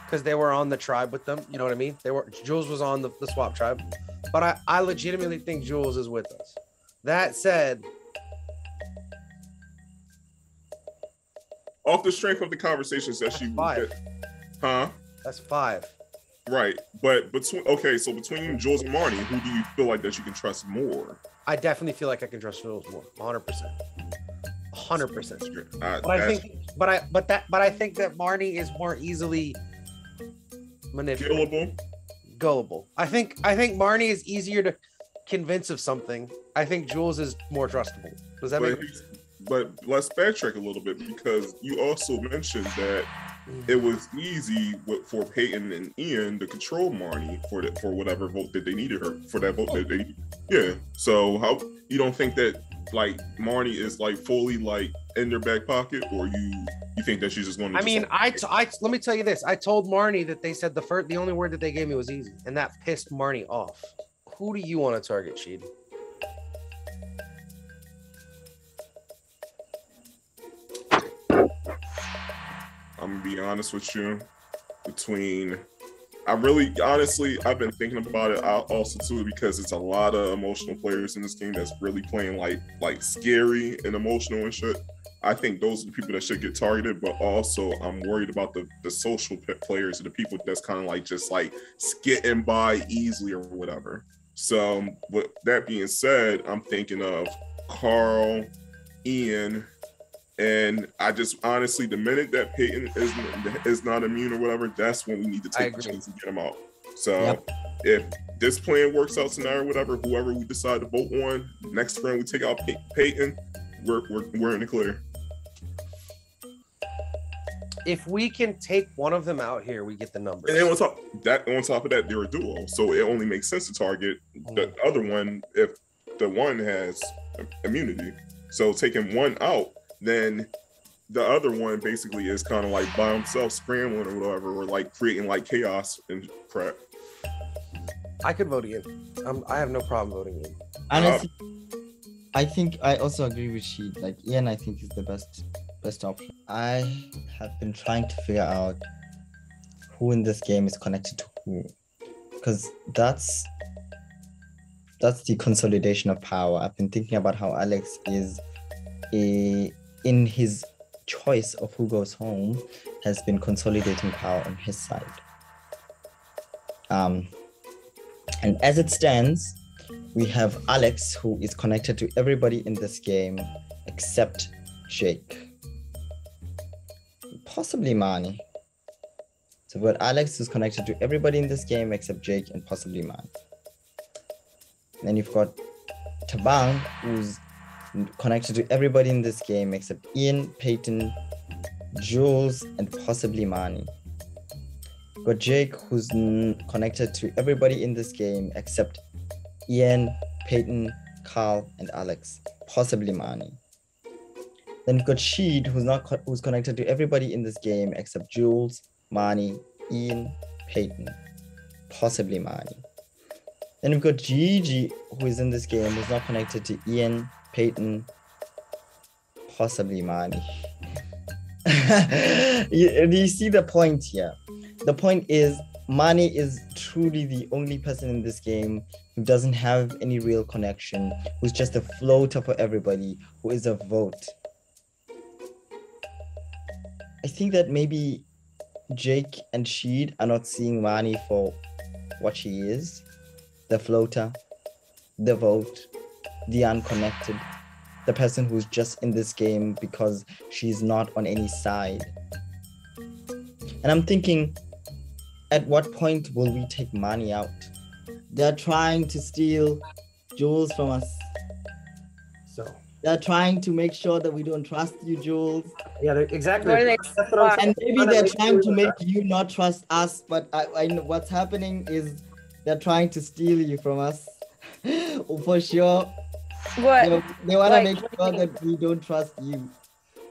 because they were on the tribe with them. You know what I mean? Jewelz was on the swap tribe, but I legitimately think Jewelz is with us. That said, off the strength of the conversations that she five. Huh? That's 5. Right, but between Jewelz and Marnie, who do you feel like that you can trust more? I definitely feel like I can trust Jewelz more, 100%. 100%. But I think that Marnie is more easily manipulated. Gullible. I think Marnie is easier to convince of something. I think Jewelz is more trustable. Does that make sense? But let's backtrack a little bit, because you also mentioned that it was easy for Payton and Ian to control Marnie for whatever vote that they needed her for that vote that they. Yeah. So how you don't think that like Marnie is like fully like in their back pocket, or you think that she's just going to? I mean, I let me tell you this. I told Marnie that they said the only word that they gave me was easy, and that pissed Marnie off. Who do you want to target, Shied? I'm gonna be honest with you. I've been thinking about it also too, because it's a lot of emotional players in this game that's really playing like scary and emotional and shit. I think those are the people that should get targeted, but also I'm worried about the social players and the people that's kind of like just like getting by easily or whatever. So with that being said, I'm thinking of Carl, Ian, and I just honestly, the minute that Payton is not immune or whatever, that's when we need to take the chance to get him out. So if this plan works out tonight or whatever, whoever we decide to vote on, next round we take out Payton, we're in the clear. If we can take one of them out here, we get the numbers. And then on top of that, they're a duo, so it only makes sense to target the other one if the one has immunity. So taking one out, then the other one basically is kind of like by himself scrambling or whatever, or like creating like chaos and crap. I could vote Ian. I have no problem voting Ian. Honestly, I think I also agree with Shied. Like Ian, I think is the best option. I have been trying to figure out who in this game is connected to who, because that's the consolidation of power. I've been thinking about how Alex is in his choice of who goes home has been consolidating power on his side. And as it stands, we have Alex, who is connected to everybody in this game except Jake. Possibly Marnie. So we've got Alex, who's connected to everybody in this game except Jake and possibly Marnie. Then you've got Thabang, who's connected to everybody in this game except Ian, Payton, Jewelz, and possibly Marnie. You've got Jake, who's connected to everybody in this game except Ian, Payton, Carl, and Alex, possibly Marnie. Then you've got Shied, who's connected to everybody in this game except Jewelz, Marnie, Ian, Payton, possibly Marnie. Then we've got Gigi, who is in this game, who's not connected to Ian, Payton, possibly Marnie. you see the point here? The point is, Marnie is truly the only person in this game who doesn't have any real connection, who's just a floater for everybody, who is a vote. I think that maybe Jake and Shied are not seeing Marnie for what she is. The floater, the vote, the unconnected, the person who's just in this game because she's not on any side. And I'm thinking, at what point will we take Marnie out? They're trying to steal Jewelz from us. So they're trying to make sure that we don't trust you, Jewelz. Yeah, exactly. And maybe they're trying to make you not trust us, but I know what's happening is they're trying to steal you from us. For sure. What? They want to make sure that we don't trust you.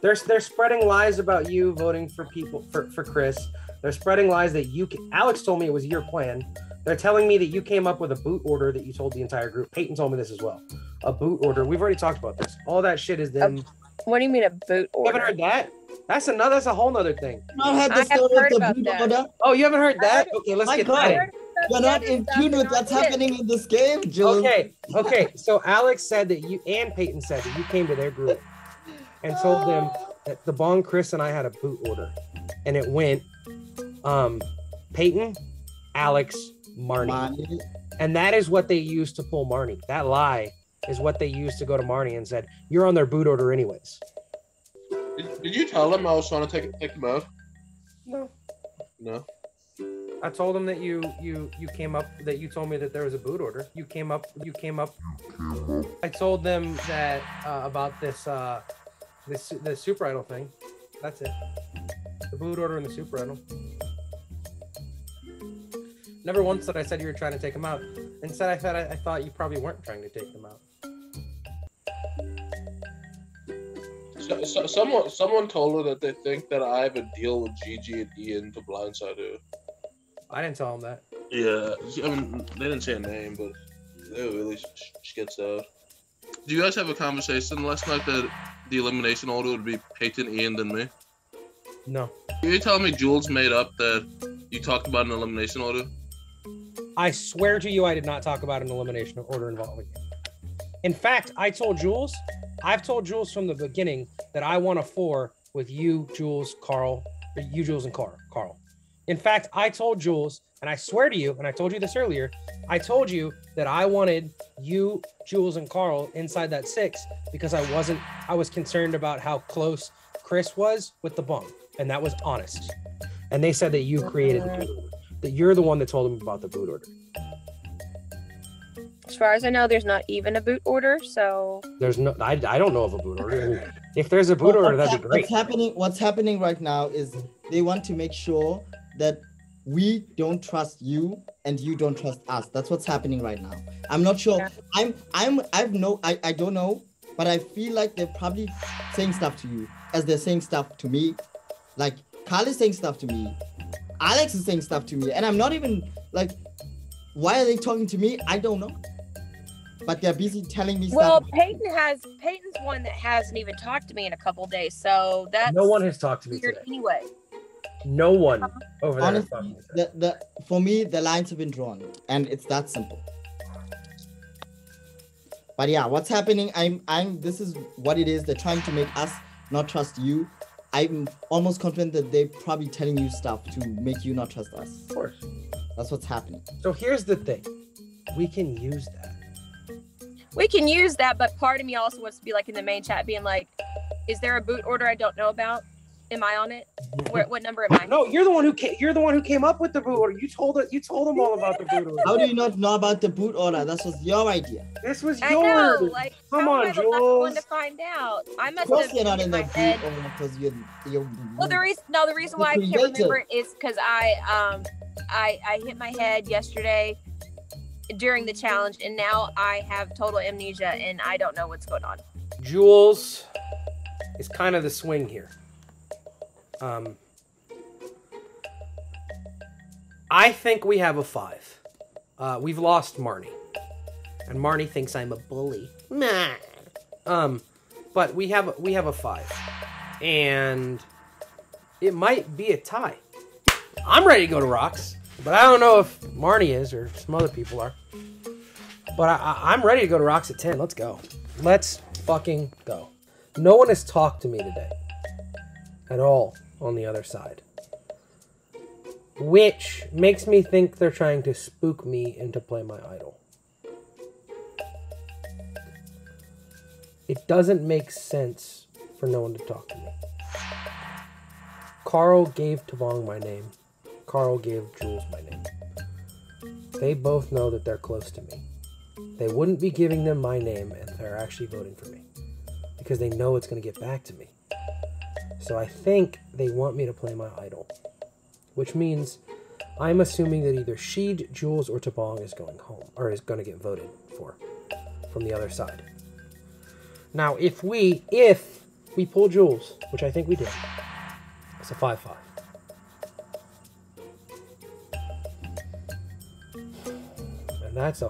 They're spreading lies about you voting for people for Chris. They're spreading lies that Alex told me it was your plan. They're telling me that you came up with a boot order that you told the entire group. Payton told me this as well. A boot order. We've already talked about this. All that shit is them. What do you mean a boot order? You haven't heard that? That's a whole nother thing. Not heard the story of the boot order. Oh, you haven't heard that? Okay, let's get that. You're not in tune with what's happening in this game, Joe. Okay. So Alex said that you and Payton said that you came to their group and told them that Thabang, Chris, and I had a boot order, and it went Payton, Alex, Marnie, and that is what they used to pull Marnie. That lie is what they used to go to Marnie and said, "You're on their boot order anyways." Did you tell them I was trying to take them out? No. I told them that you came up, that you told me that there was a boot order. You came up. I told them that about this the Super Idol thing. That's it. The boot order and the Super Idol. Never once that I said you were trying to take them out. Instead, I thought you probably weren't trying to take them out. So, someone told her that they think that I have a deal with Gigi and Ian to blindside her. I didn't tell them that. Yeah, I mean, they didn't say a name, but they were really skits out. Did you guys have a conversation last night that the elimination order would be Payton, Ian, then me? No. You telling me Jewelz made up that you talked about an elimination order? I swear to you, I did not talk about an elimination order involving you. In fact, I've told Jewelz from the beginning that I want a 4 with you, Jewelz, and Carl. In fact, I told Jewelz, and I swear to you, and I told you this earlier, I told you that I wanted you, Jewelz, and Carl inside that 6 because I was concerned about how close Chris was with the bump, and that was honest. And they said that you created the boot order, that you're the one that told them about the boot order. As far as I know, there's not even a boot order, so There's no, I don't know of a boot order. I mean, if there's a boot order, that'd be great. What's happening right now is they want to make sure that we don't trust you and you don't trust us. That's what's happening right now. I'm not sure. I don't know, but I feel like they're probably saying stuff to you. as they're saying stuff to me. Like Kyle is saying stuff to me, Alex is saying stuff to me, and I'm not even like, why are they talking to me? I don't know. But they're busy telling me Well, stuff. Payton's one that hasn't even talked to me in a couple days, so that's No one has talked to me weird today. anyway. No one over there. has Honestly, talked to me today. for me, the lines have been drawn, and it's that simple. But yeah, what's happening? This is what it is. They're trying to make us not trust you. I'm almost confident that they're probably telling you stuff to make you not trust us. Of course. That's what's happening. So here's the thing. We can use that. We can use that, but part of me also wants to be like in the main chat being like, is there a boot order I don't know about? Am I on it? What number am I? No, you're the one who came up with the boot order. You told them all about the boot order. How do you not know about the boot order? That was your idea. This was I yours. know, like, Come how on, am I the last one Jewelz. to find out? I Of must course have you're not hit in the my boot head. order because you're. Well, the reason why I can't creator. remember it is because I hit my head yesterday during the challenge, and now I have total amnesia and I don't know what's going on. Jewelz is kind of the swing here. I think we have a 5. We've lost Marnie, and Marnie thinks I'm a bully. Nah. But we have a 5, and it might be a tie. I'm ready to go to Rocks, but I don't know if Marnie is or some other people are. But I'm ready to go to Rocks at 10. Let's go. Let's fucking go. No one has talked to me today at all on the other side, which makes me think they're trying to spook me into play my idol. It doesn't make sense for no one to talk to me. Carl gave Thabang my name. Carl gave Jewelz my name. They both know that they're close to me. They wouldn't be giving them my name if they're actually voting for me, because they know it's going to get back to me. So I think they want me to play my idol, which means I'm assuming that either Shied, Jewelz, or Thabang is going home, or is going to get voted for from the other side. Now, if we pull Jewelz, which I think we did, it's a 5-5. And that's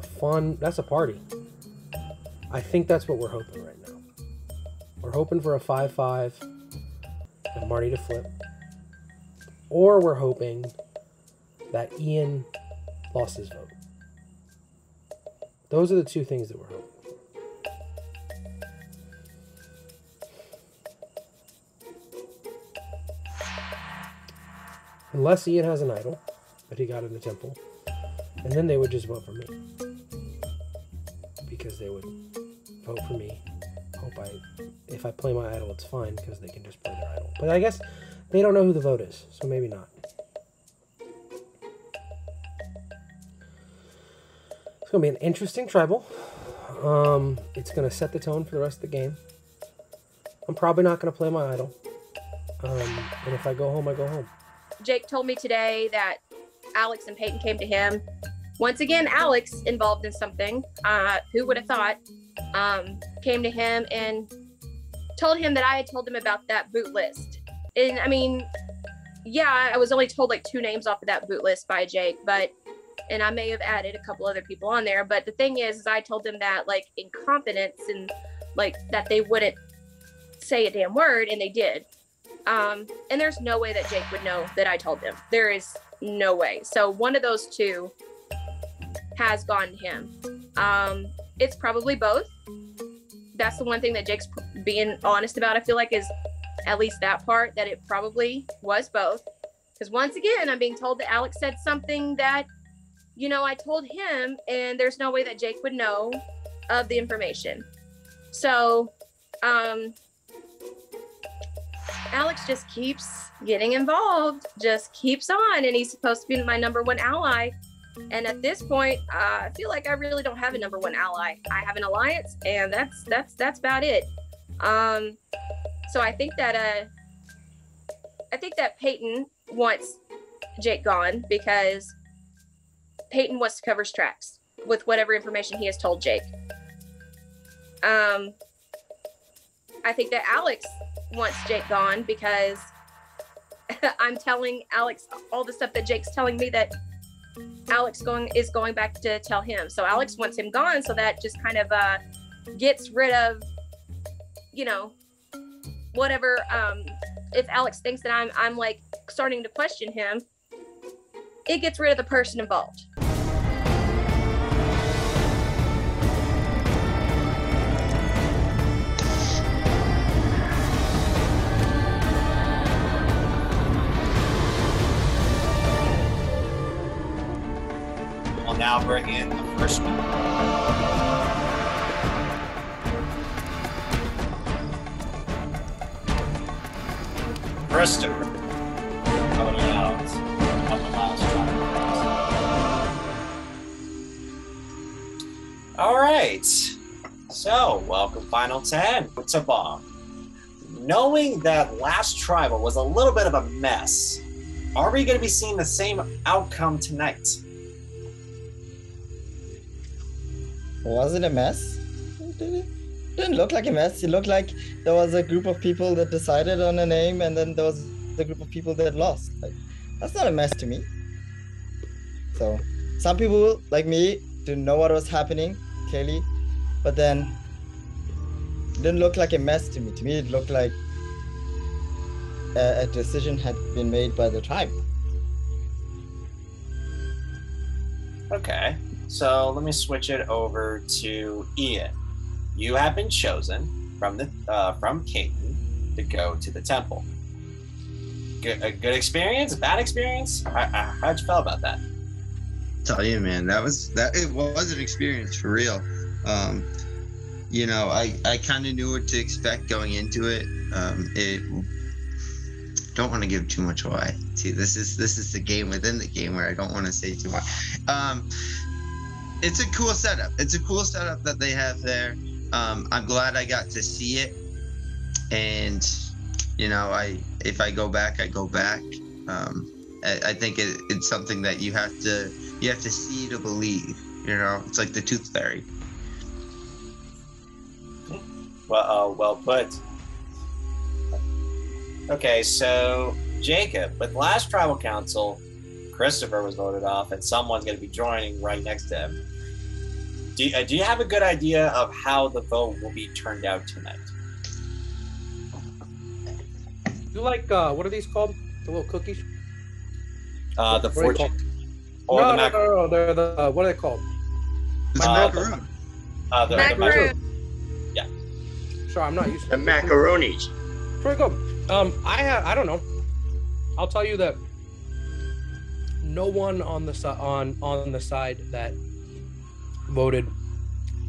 a party. I think that's what we're hoping right now. We're hoping for a 5-5 and Marnie to flip. Or we're hoping that Ian lost his vote. Those are the two things that we're hoping for. Unless Ian has an idol that he got in the temple, and then they would just vote for me. Because they would vote for me. If I play my idol, it's fine, because they can just play their idol. But I guess they don't know who the vote is, so maybe not. It's going to be an interesting tribal. It's going to set the tone for the rest of the game. I'm probably not going to play my idol. And if I go home, I go home. Jake told me today that Alex and Payton came to him. Once again, Alex involved in something. Who would have thought? Came to him and told him that I had told him about that boot list. And I mean, yeah, I was only told like 2 names off of that boot list by Jake, and I may have added a couple other people on there. But the thing is I told them that like in confidence and like that they wouldn't say a damn word, and they did. And there's no way that Jake would know that I told him. There is no way. So one of those 2 has gone to him. It's probably both. That's the one thing that Jake's being honest about, I feel like, is at least that part, that it probably was both. Because once again, I'm being told that Alex said something that, you know, I told him, and there's no way that Jake would know of the information. So, Alex just keeps getting involved, just keeps on, and he's supposed to be my number 1 ally. And at this point, I feel like I really don't have a number 1 ally. I have an alliance, and that's about it. So I think that Payton wants Jake gone because Payton wants to cover his tracks with whatever information he has told Jake. I think that Alex wants Jake gone because I'm telling Alex all the stuff that Jake's telling me that Alex is going back to tell him. So Alex wants him gone, so that just kind of gets rid of, you know, whatever. If Alex thinks that I'm like starting to question him, it gets rid of the person involved. We'll now bring in the first one. Christopher coming out on the last time. All right. So, welcome Final 10 with Thabang. Knowing that last tribal was a little bit of a mess, are we going to be seeing the same outcome tonight? Was it a mess? It didn't look like a mess. It looked like there was a group of people that decided on a name, and then there was a group of people that lost. Like, that's not a mess to me. So some people like me didn't know what was happening clearly, but then it didn't look like a mess to me. To me, it looked like a decision had been made by the tribe. Okay, so let me switch it over to Ian. You have been chosen from Payton to go to the temple. A good experience? A bad experience? How'd you feel about that? Tell you, man, it was an experience for real. You know, I kind of knew what to expect going into it. Don't want to give too much away. See, this is the game within the game where I don't want to say too much. It's a cool setup. It's a cool setup that they have there. I'm glad I got to see it, and you know, if I go back, I go back. I think it's something that you have to see to believe. You know, it's like the Tooth Fairy. Well put. Okay, so Jacob, with last tribal council, Christopher was voted off, and someone's going to be joining right next to him. Do you have a good idea of how the vote will be turned out tonight? You like what are these called? The little cookies? The fortune. No, they're the what are they called? The macaroon. The macaroon. Yeah. Sorry, I'm not used to the macaronis. Pretty good. I don't know. I'll tell you that no one on the side that voted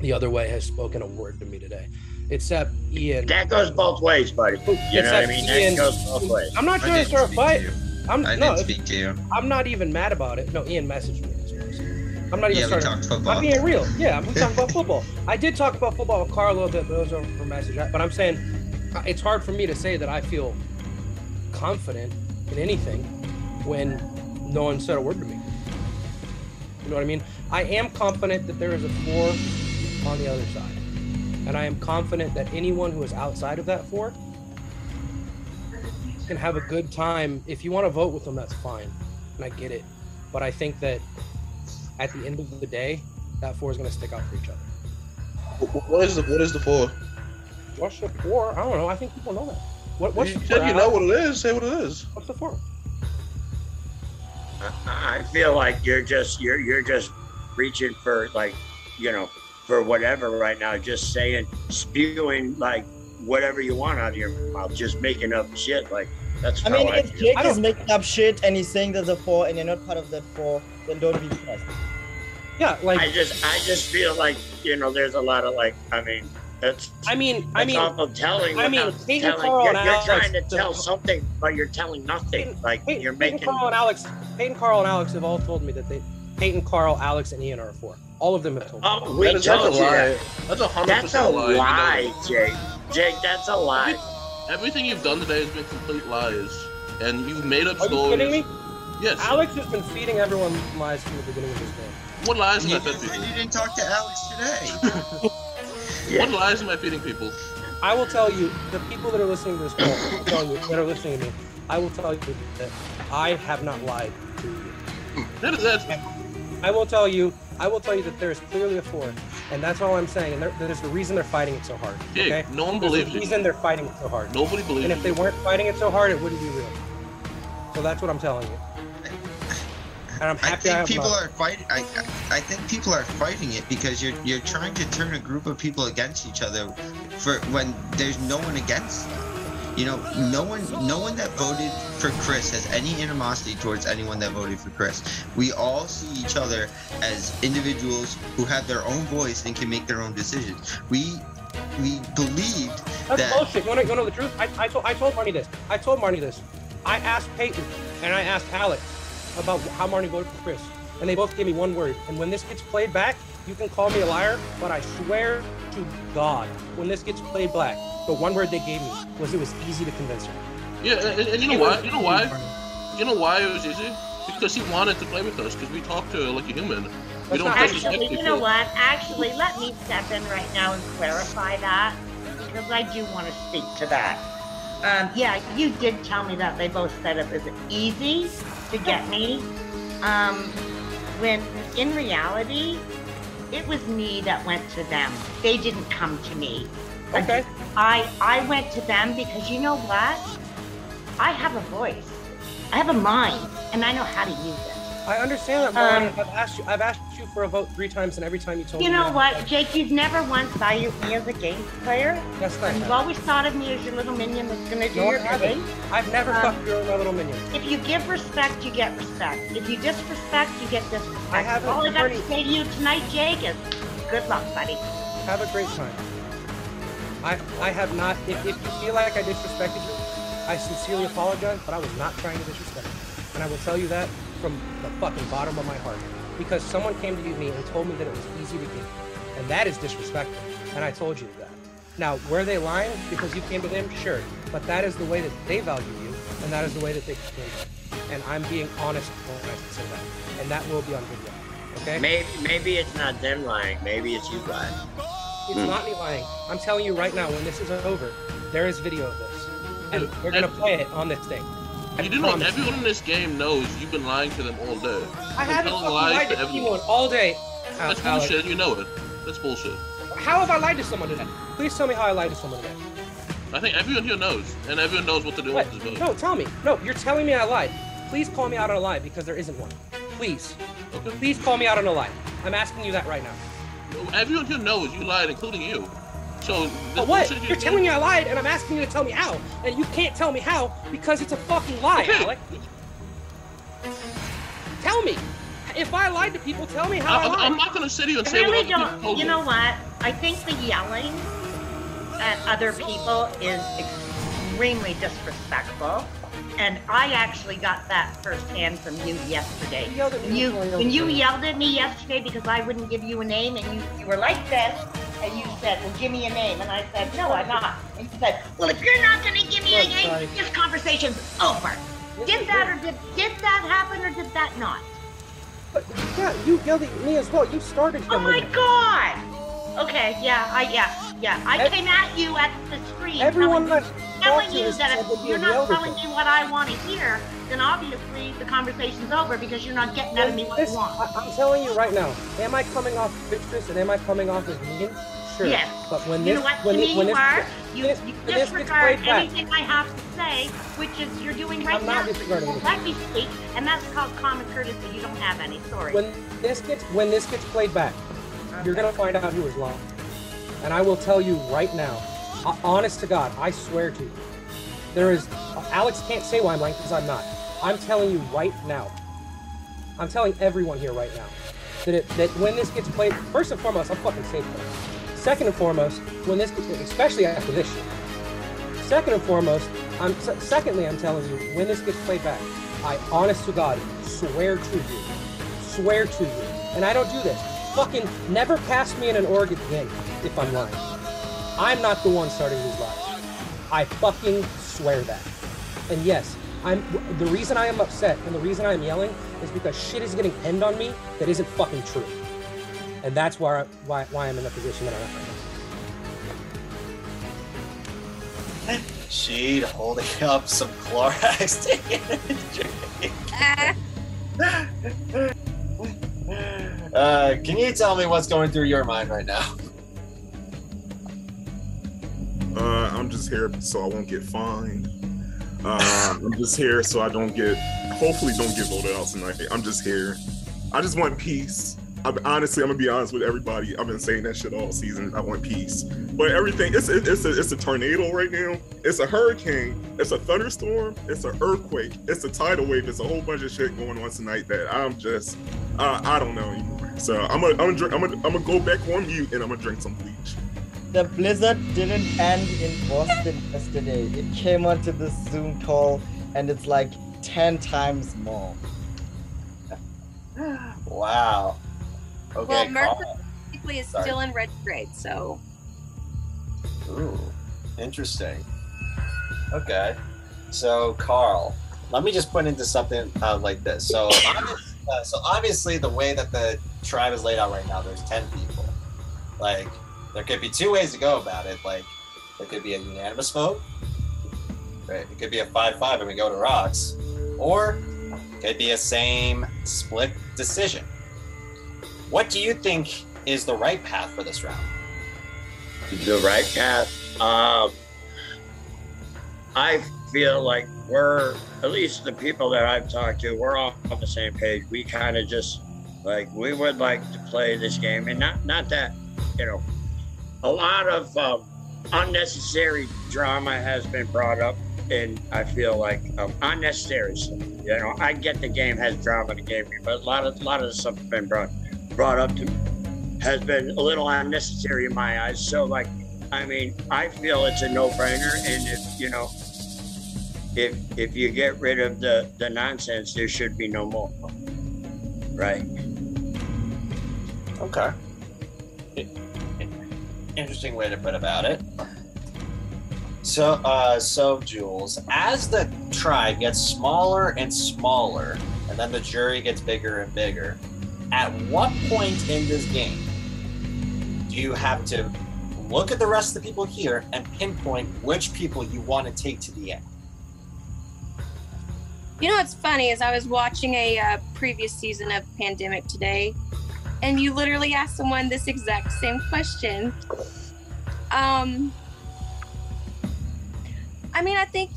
the other way has spoken a word to me today, except Ian. That goes both ways, buddy. You know what I mean? That goes both ways. I'm not trying to start a fight. I didn't speak to you. I'm not even mad about it. No, Ian messaged me. I'm not even starting. Football. I'm being real. Yeah, I'm talking about football. I did talk about football with Carl a little bit, but those are for message. But I'm saying it's hard for me to say that I feel confident in anything when no one said a word to me. You know what I mean? I am confident that there is a floor on the other side. And I am confident that anyone who is outside of that floor can have a good time. If you want to vote with them, that's fine. And I get it. But I think that at the end of the day, that floor is going to stick out for each other. What is the floor? What's the floor? I don't know. I think people know that. What's you the said floor? you know what it is. Say what it is. What's the floor? I feel like you're just reaching for, like, you know, for whatever right now, just saying, spewing like whatever you want out of your mouth, just making up shit. Like, that's how I if feel. Jake is making up shit and he's saying there's a 4 and you're not part of that 4, then don't be pressed. Yeah, like I just feel like, you know, there's a lot of, like, I mean, that's awful telling. Payton, telling. Carl, and You're Alex, trying to tell something, but you're telling nothing. You're making. Payton, Carl, and Alex have all told me that Payton, Carl, Alex, and Ian are a 4. All of them have told me. Oh, we told you that. That's 100% That's a lie. lie, Jake. Jake, that's a lie. Everything you've done today has been complete lies, and you've made up Are stories. you kidding me? Yes. Alex has been feeding everyone lies from the beginning of this game. What lies am I feeding And people? you didn't talk to Alex today. What lies am I feeding people? I will tell you, the people that are listening to this call, that are listening to me, I will tell you that I have not lied to you. I will tell you that there is clearly a 4, and that's all I'm saying. And there's the reason they're fighting it so hard. Okay? Yeah, no one believes the you. reason they're fighting it so hard. Nobody believes And if they weren't fighting it so hard, it wouldn't be real. So that's what I'm telling you. And I'm happy I think people are fighting. I think people are fighting it because you're trying to turn a group of people against each other, for when there's no one against them. You know, no one that voted for Chris has any animosity towards anyone that voted for Chris. We all see each other as individuals who have their own voice and can make their own decisions. We believed that's bullshit. You want to know the truth? I told Marnie this. I asked Payton and I asked Alex about how Marnie voted for Chris, and they both gave me one word. And when this gets played back, you can call me a liar, but I swear to God, when this gets played back, the one word they gave me was it was easy to convince her. Yeah, and you know why? You know why? You know why it was easy? Because he wanted to play with us. Because we talk to her like a human. We don't actually, you know what? Actually, let me step in right now and clarify that, because I do want to speak to that. Yeah, you did tell me that they both said it was easy to get me. When in reality, it was me that went to them. They didn't come to me. Okay. I went to them because you know what? I have a voice. I have a mind, and I know how to use it. I understand that, Marnie. I've asked you for a vote 3 times, and every time you told me. You know what, Jake? You've never once valued me as a game player. Yes, I have. You've always thought of me as your little minion that's going to do your bidding. I've never thought you were my little minion. If you give respect, you get respect. If you disrespect, you get disrespect. All I got to say to you tonight, Jake, is good luck, buddy. Have a great time. I have not. If you feel like I disrespected you, I sincerely apologize, but I was not trying to disrespect you. And I will tell you that from the fucking bottom of my heart. Because someone came to me and told me that it was easy to get. And that is disrespectful. And I told you that. Now, were they lying because you came to them? Sure. But that is the way that they value you. And that is the way that they came to you. And I'm being honest when I say that. And that will be on video. Okay? Maybe it's not them lying. Maybe it's you lying. It's not me lying. I'm telling you right now, when this is over, there is video of this. And we're going to play it on this thing. You do know everyone in this game knows you've been lying to them all day. I haven't fucking lied to anyone all day. That's bullshit, and you know it. That's bullshit. How have I lied to someone today? Please tell me how I lied to someone today. I think everyone here knows, and everyone knows what to do with this vote. No, tell me. No, you're telling me I lied. Please call me out on a lie, because there isn't one. Please. Okay. Please call me out on a lie. I'm asking you that right now. Everyone here knows you lied, including you. So what? You're telling me I lied, and I'm asking you to tell me how, and you can't tell me how because it's a fucking lie, Alec. Tell me. If I lied to people, tell me how I lied. I'm not gonna sit here and say really don't. You know what? I think the yelling at other people is extremely disrespectful. And I actually got that firsthand from you yesterday. When you yelled at me yesterday because I wouldn't give you a name, and you were like this, and you said, well, give me a name. And I said, no, I'm not. And you said, well, if you're not going to give me a name, this conversation's over. Did that happen or did that not? But, yeah, you yelled at me as well. You started. Oh my God. Okay, yeah. I came at you at the screen. Everyone telling you that if you're not telling me what I want to hear, then obviously the conversation's over because you're not getting out of me what you want. I'm telling you right now, am I coming off vicious and am I coming off as mean? Sure. Yes. But when you this, know what? when to this, me, you are. You this disregard anything I have to say, which is you're doing right now. I'm not disregarding anything. Let me speak, and that's called common courtesy. You don't have any. Sorry. When this gets played back, you're gonna find out who was lying. And I will tell you right now, honest to God, I swear to you, there is. Alex can't say why I'm lying because I'm not. I'm telling you right now. I'm telling everyone here right now that when this gets played, first and foremost, I'm fucking safe for it. Second and foremost, when this, especially after this shit. Second and foremost, secondly, I'm telling you, when this gets played back, I, honest to God, swear to you, and I don't do this. Fucking never cast me in an org again if I'm lying. I'm not the one starting these lies. I fucking swear that. And yes, the reason I am upset and the reason I'm yelling is because shit is getting pinned on me that isn't fucking true. And that's why I'm in the position that I'm at right Shied holding up some Clorox, taking a drink. Can you tell me what's going through your mind right now? I'm just here so I won't get fined. I'm just here so I hopefully don't get voted out tonight. I'm just here. I just want peace. Honestly, I'm gonna be honest with everybody. I've been saying that shit all season. I want peace, but everything it's a tornado right now. It's a hurricane. It's a thunderstorm. It's an earthquake. It's a tidal wave. It's a whole bunch of shit going on tonight that I'm just I don't know anymore. So I'm gonna go back on mute and I'm gonna drink some bleach. The blizzard didn't end in Boston yesterday. It came onto the Zoom call and it's like 10 times more. Wow. Okay, well, Mercury technically is Sorry. still in retrograde, so. Ooh, interesting. Okay, so Carl, let me just put into something like this. So obviously, the way that the tribe is laid out right now, there's 10 people. Like, there could be two ways to go about it. Like, there could be a unanimous vote. Right? It could be a 5-5 and we go to rocks, or it could be a same split decision. What do you think is the right path for this round? The right path. I feel like we're, at least the people that I've talked to, we're all on the same page. We kind of just like, we would like to play this game, and not that, you know, a lot of unnecessary drama has been brought up, and I feel like unnecessary stuff. You know, I get the game has drama in the game, but a lot of the stuff that's been brought up to has been a little unnecessary in my eyes. So, like, I mean, I feel it's a no-brainer, and if you know, if you get rid of the nonsense, there should be no more. Right. Okay. Interesting way to put about it. So Jewelz, as the tribe gets smaller and smaller, and then the jury gets bigger and bigger, at what point in this game do you have to look at the rest of the people here and pinpoint which people you want to take to the end? You know what's funny is I was watching a previous season of Pandemic today, and you literally asked someone this exact same question. I mean, I think,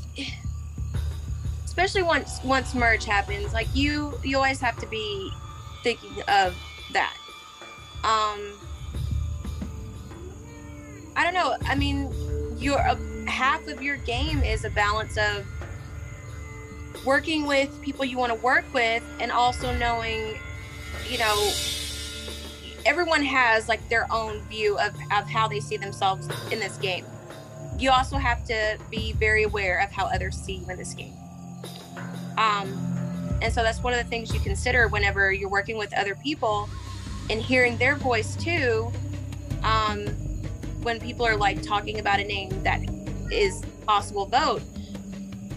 especially once merge happens, like you always have to be thinking of that. I don't know. I mean, half of your game is a balance of working with people you want to work with, and also knowing, you know, everyone has like their own view of how they see themselves in this game. You also have to be very aware of how others see you in this game. And so that's one of the things you consider whenever you're working with other people, and hearing their voice too. When people are like talking about a name that is possible vote,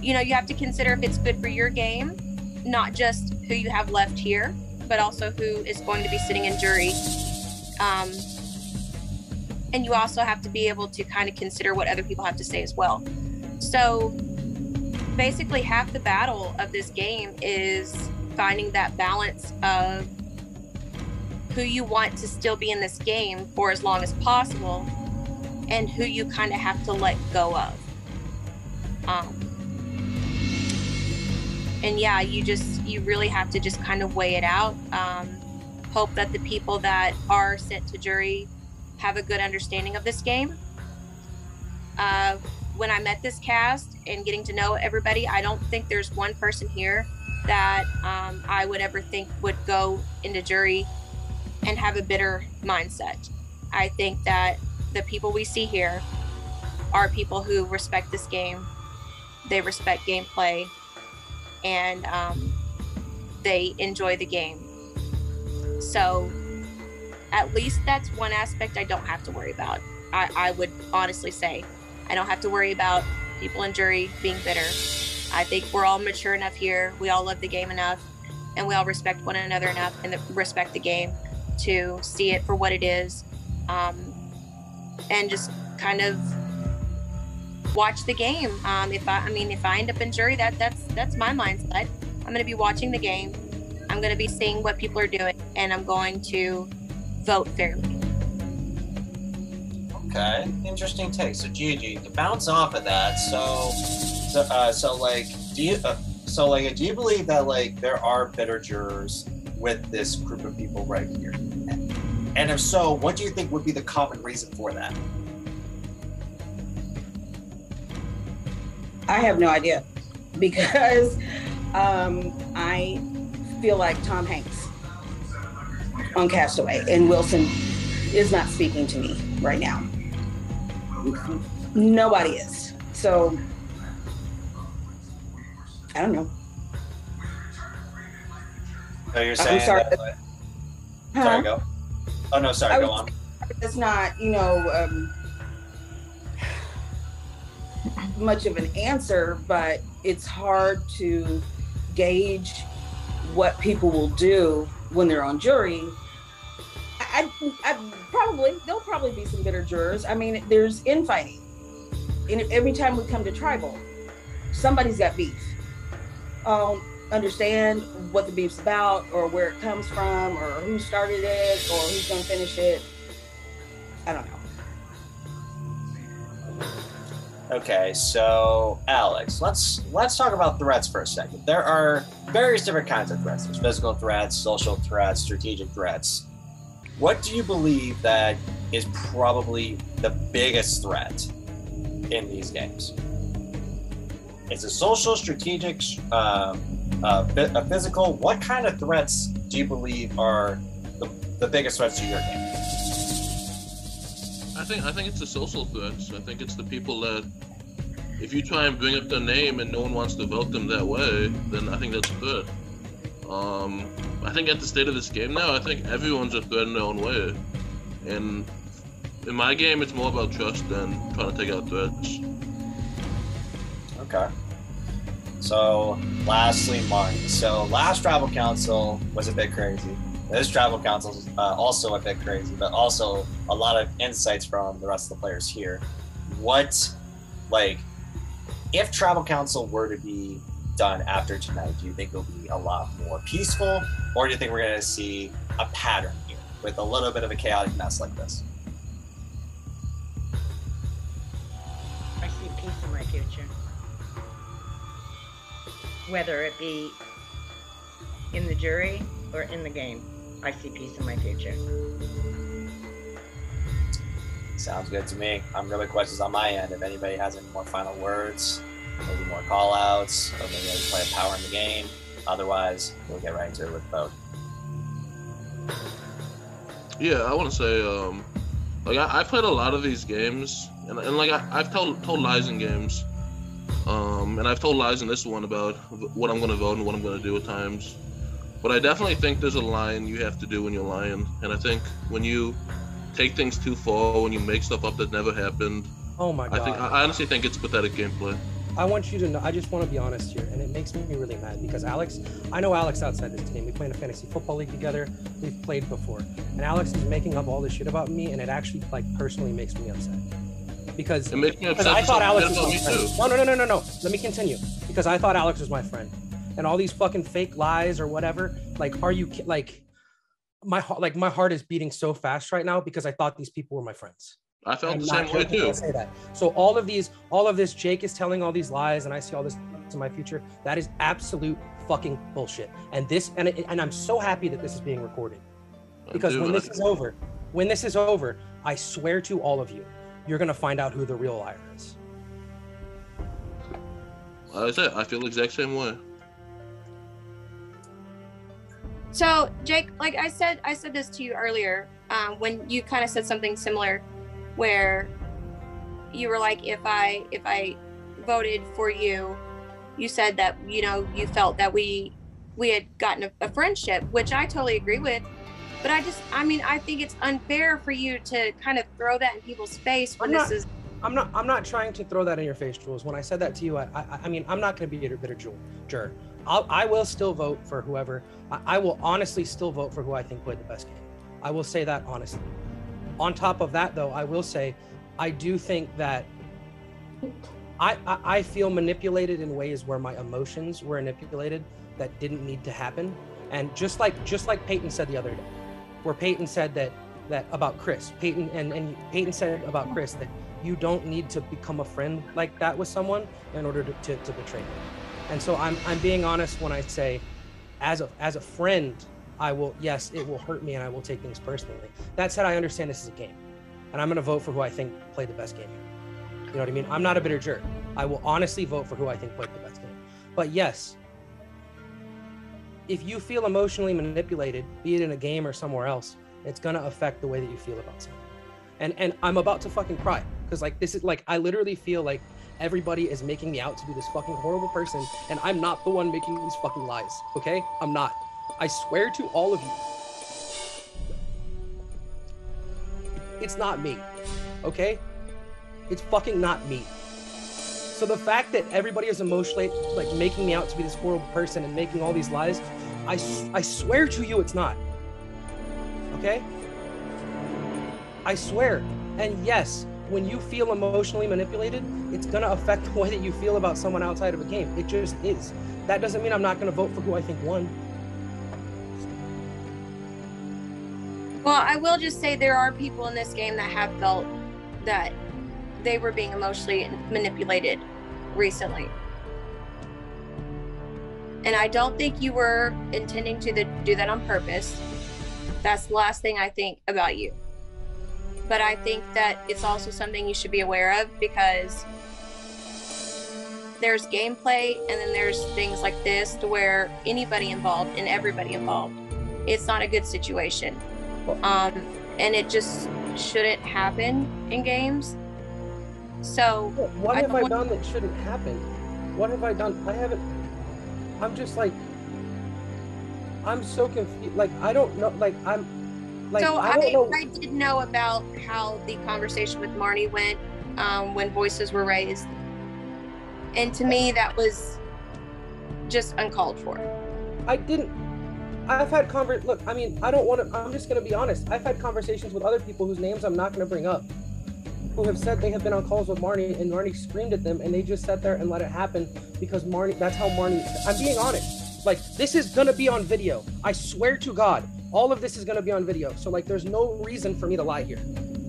you know, you have to consider if it's good for your game, not just who you have left here, but also who is going to be sitting in jury. And you also have to be able to kind of consider what other people have to say as well. So basically half the battle of this game is finding that balance of who you want to still be in this game for as long as possible, and who you kind of have to let go of. And yeah, you really have to just kind of weigh it out. Hope that the people that are sent to jury have a good understanding of this game. When I met this cast and getting to know everybody, I don't think there's one person here that I would ever think would go into jury and have a bitter mindset. I think that the people we see here are people who respect this game. They respect gameplay, and they enjoy the game. So at least that's one aspect I don't have to worry about. I would honestly say I don't have to worry about people in jury being bitter. I think we're all mature enough here. We all love the game enough, and we all respect one another enough and respect the game to see it for what it is, and just kind of watch the game. If I end up in jury, that's my mindset. I'm gonna be watching the game. I'm gonna be seeing what people are doing, and I'm going to vote fairly. Okay, interesting take. So Gigi, to bounce off of that, do you believe that like there are bitter jurors with this group of people right here? And if so, what do you think would be the common reason for that? I have no idea, because I feel like Tom Hanks on Castaway, and Wilson is not speaking to me right now. Nobody is. So I don't know. So you're saying I'm sorry. Sorry, go. Oh no, sorry, go on. It's not, much of an answer, but it's hard to gauge what people will do when they're on jury. There'll probably be some bitter jurors. I mean, there's infighting. And every time we come to tribal, somebody's got beef. Understand what the beef's about, or where it comes from, or who started it, or who's gonna finish it. I don't know. Okay, so Alex, let's talk about threats for a second. There are various different kinds of threats. There's physical threats, social threats, strategic threats. What do you believe that is probably the biggest threat in these games? Is it social, strategic, a physical? What kind of threats do you believe are the biggest threats to your game? I think it's the social threats. I think it's the people that, if you try and bring up their name and no one wants to vote them that way, then I think that's a threat. I think at the state of this game now, I think everyone's a threat in their own way. And in my game, it's more about trust than trying to take out threats. Okay. So, lastly, Marnie. So, last tribal council was a bit crazy. This tribal council is also a bit crazy, but also a lot of insights from the rest of the players here. If tribal council were to be done after tonight, do you think it'll be a lot more peaceful, or do you think we're going to see a pattern here with a little bit of a chaotic mess like this? I see peace in my future. Whether it be in the jury or in the game, I see peace in my future. Sounds good to me. I'm really questions on my end. If anybody has any more final words, maybe more call outs, or maybe play a power in the game. Otherwise, we'll get right into it with vote. Yeah, I want to say, I played a lot of these games, and I've told lies in games, and I've told lies in this one about what I'm going to vote and what I'm going to do at times. But I definitely think there's a line you have to do when you're lying, and I think when you take things too far, when you make stuff up that never happened, oh my god, I honestly think it's pathetic gameplay. I want you to know, I just want to be honest here, and it makes me really mad because I know Alex outside this game. We play in a fantasy football league together. We've played before, and Alex is making up all this shit about me, and it actually personally makes me upset. Because it makes me upset. I thought Alex was my friend. No. Let me continue. Because I thought Alex was my friend, and all these fucking fake lies or whatever. Are you my heart is beating so fast right now because I thought these people were my friends. I felt the same way too. Say that. So all of this, Jake is telling all these lies, and I see all this in my future. That is absolute fucking bullshit. And I'm so happy that this is being recorded, because when this is over, I swear to all of you, you're gonna find out who the real liar is. Like I said, I feel the exact same way. So Jake, like I said this to you earlier, when you kind of said something similar, where you were like, if I voted for you, you said that, you felt that we had gotten a friendship, which I totally agree with. But I think it's unfair for you to kind of throw that in people's face when I'm not trying to throw that in your face, Jewelz. When I said that to you, I'm not going to be a bitter juror. I will still vote for whoever. I will honestly still vote for who I think played the best game. I will say that honestly. On top of that, though, I will say, I do think that I feel manipulated in ways where my emotions were manipulated that didn't need to happen. And just like Payton said the other day, where Payton said that about Chris, Payton and Payton said about Chris that you don't need to become a friend like that with someone in order to betray them. And so I'm being honest when I say, as a friend, I will, yes, it will hurt me and I will take things personally. That said, I understand this is a game, and I'm going to vote for who I think played the best game. You know what I mean? I'm not a bitter jerk. I will honestly vote for who I think played the best game. But yes, if you feel emotionally manipulated, be it in a game or somewhere else, it's going to affect the way that you feel about something. And I'm about to fucking cry because like this is like I literally feel like everybody is making me out to be this fucking horrible person, and I'm not the one making these fucking lies. Okay, I'm not. I swear to all of you, it's not me. Okay, it's fucking not me. So the fact that everybody is emotionally like making me out to be this horrible person and making all these lies, I swear to you, it's not. Okay. I swear. And yes, when you feel emotionally manipulated, it's going to affect the way that you feel about someone outside of a game. It just is. That doesn't mean I'm not going to vote for who I think won. Well, I will just say there are people in this game that have felt that they were being emotionally manipulated recently. And I don't think you were intending to do that on purpose. That's the last thing I think about you. But I think that it's also something you should be aware of, because there's gameplay and then there's things like this to where anybody involved and everybody involved, it's not a good situation. And it just shouldn't happen in games. So what have I done that shouldn't happen? What have I done? I'm just like, I'm so confused. Like, I don't know. Like, I'm like, so I don't know. I did know about how the conversation with Marnie went when voices were raised. And to me, that was just uncalled for. I've had look, I mean, I don't want to, I'm just going to be honest. I've had conversations with other people whose names I'm not going to bring up, who have said they have been on calls with Marnie and Marnie screamed at them and they just sat there and let it happen because Marnie, that's how Marnie, I'm being honest. Like, this is going to be on video. I swear to God, all of this is going to be on video. So like, there's no reason for me to lie here.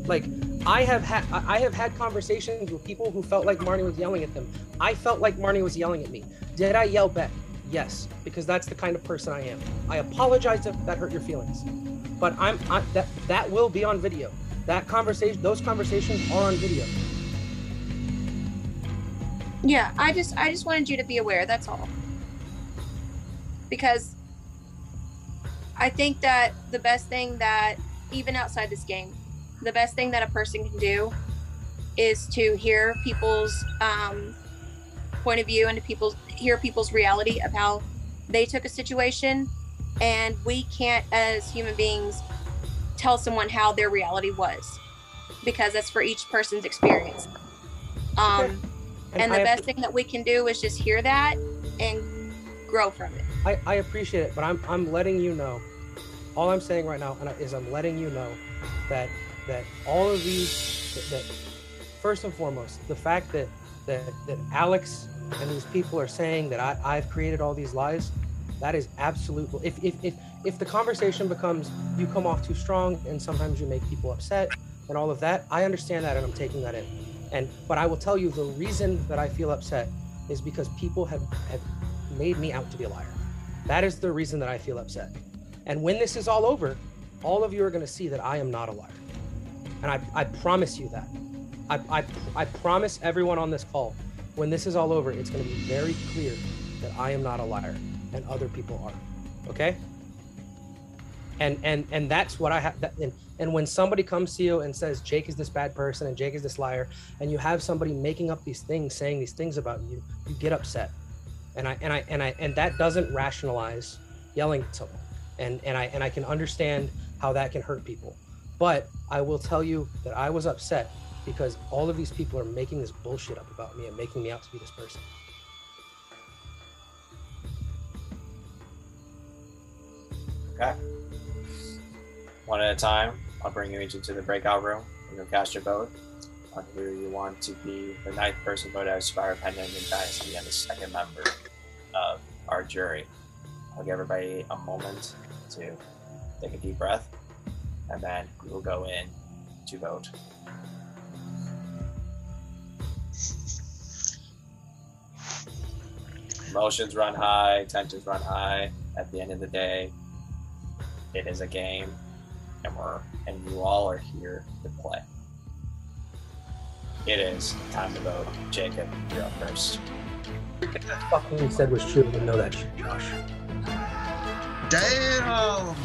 Like, I have had conversations with people who felt like Marnie was yelling at them. I felt like Marnie was yelling at me. Did I yell back? Yes, because that's the kind of person I am. I apologize if that hurt your feelings, but that will be on video. Those conversations are on video. Yeah, I just wanted you to be aware, that's all. Because I think that the best thing that, even outside this game, the best thing that a person can do is to hear people's point of view and hear people's reality of how they took a situation. And we can't, as human beings, tell someone how their reality was, because that's for each person's experience. And the best thing that we can do is just hear that and grow from it. I appreciate it, but I'm letting you know. All I'm saying right now is I'm letting you know that all of these, that first and foremost, the fact that Alex and these people are saying that I've created all these lies, that is absolute. If the conversation becomes you come off too strong and sometimes you make people upset and all of that, I understand that and I'm taking that in. But I will tell you, the reason that I feel upset is because people have made me out to be a liar. That is the reason that I feel upset. And when this is all over, all of you are going to see that I am not a liar. And I promise you that. I promise everyone on this call, when this is all over, it's going to be very clear that I am not a liar and other people are. Okay? And that's what I have. And when somebody comes to you and says Jake is this bad person and Jake is this liar, and you have somebody making up these things, saying these things about you, you get upset. And that doesn't rationalize yelling at someone. And I can understand how that can hurt people. But I will tell you that I was upset because all of these people are making this bullshit up about me and making me out to be this person. Okay. One at a time. I'll bring you each into the breakout room. You can cast your vote. on who you want to be the 9th person voted out of Survivor Pendant in Dynasty and the 2nd member of our jury. I'll give everybody a moment to take a deep breath, and then we will go in to vote. Emotions run high, tensions run high. At the end of the day, it is a game, and you all are here to play. It is time to vote. Jacob, you're up first. If that fucking said was true, we know that shit, Josh. Damn!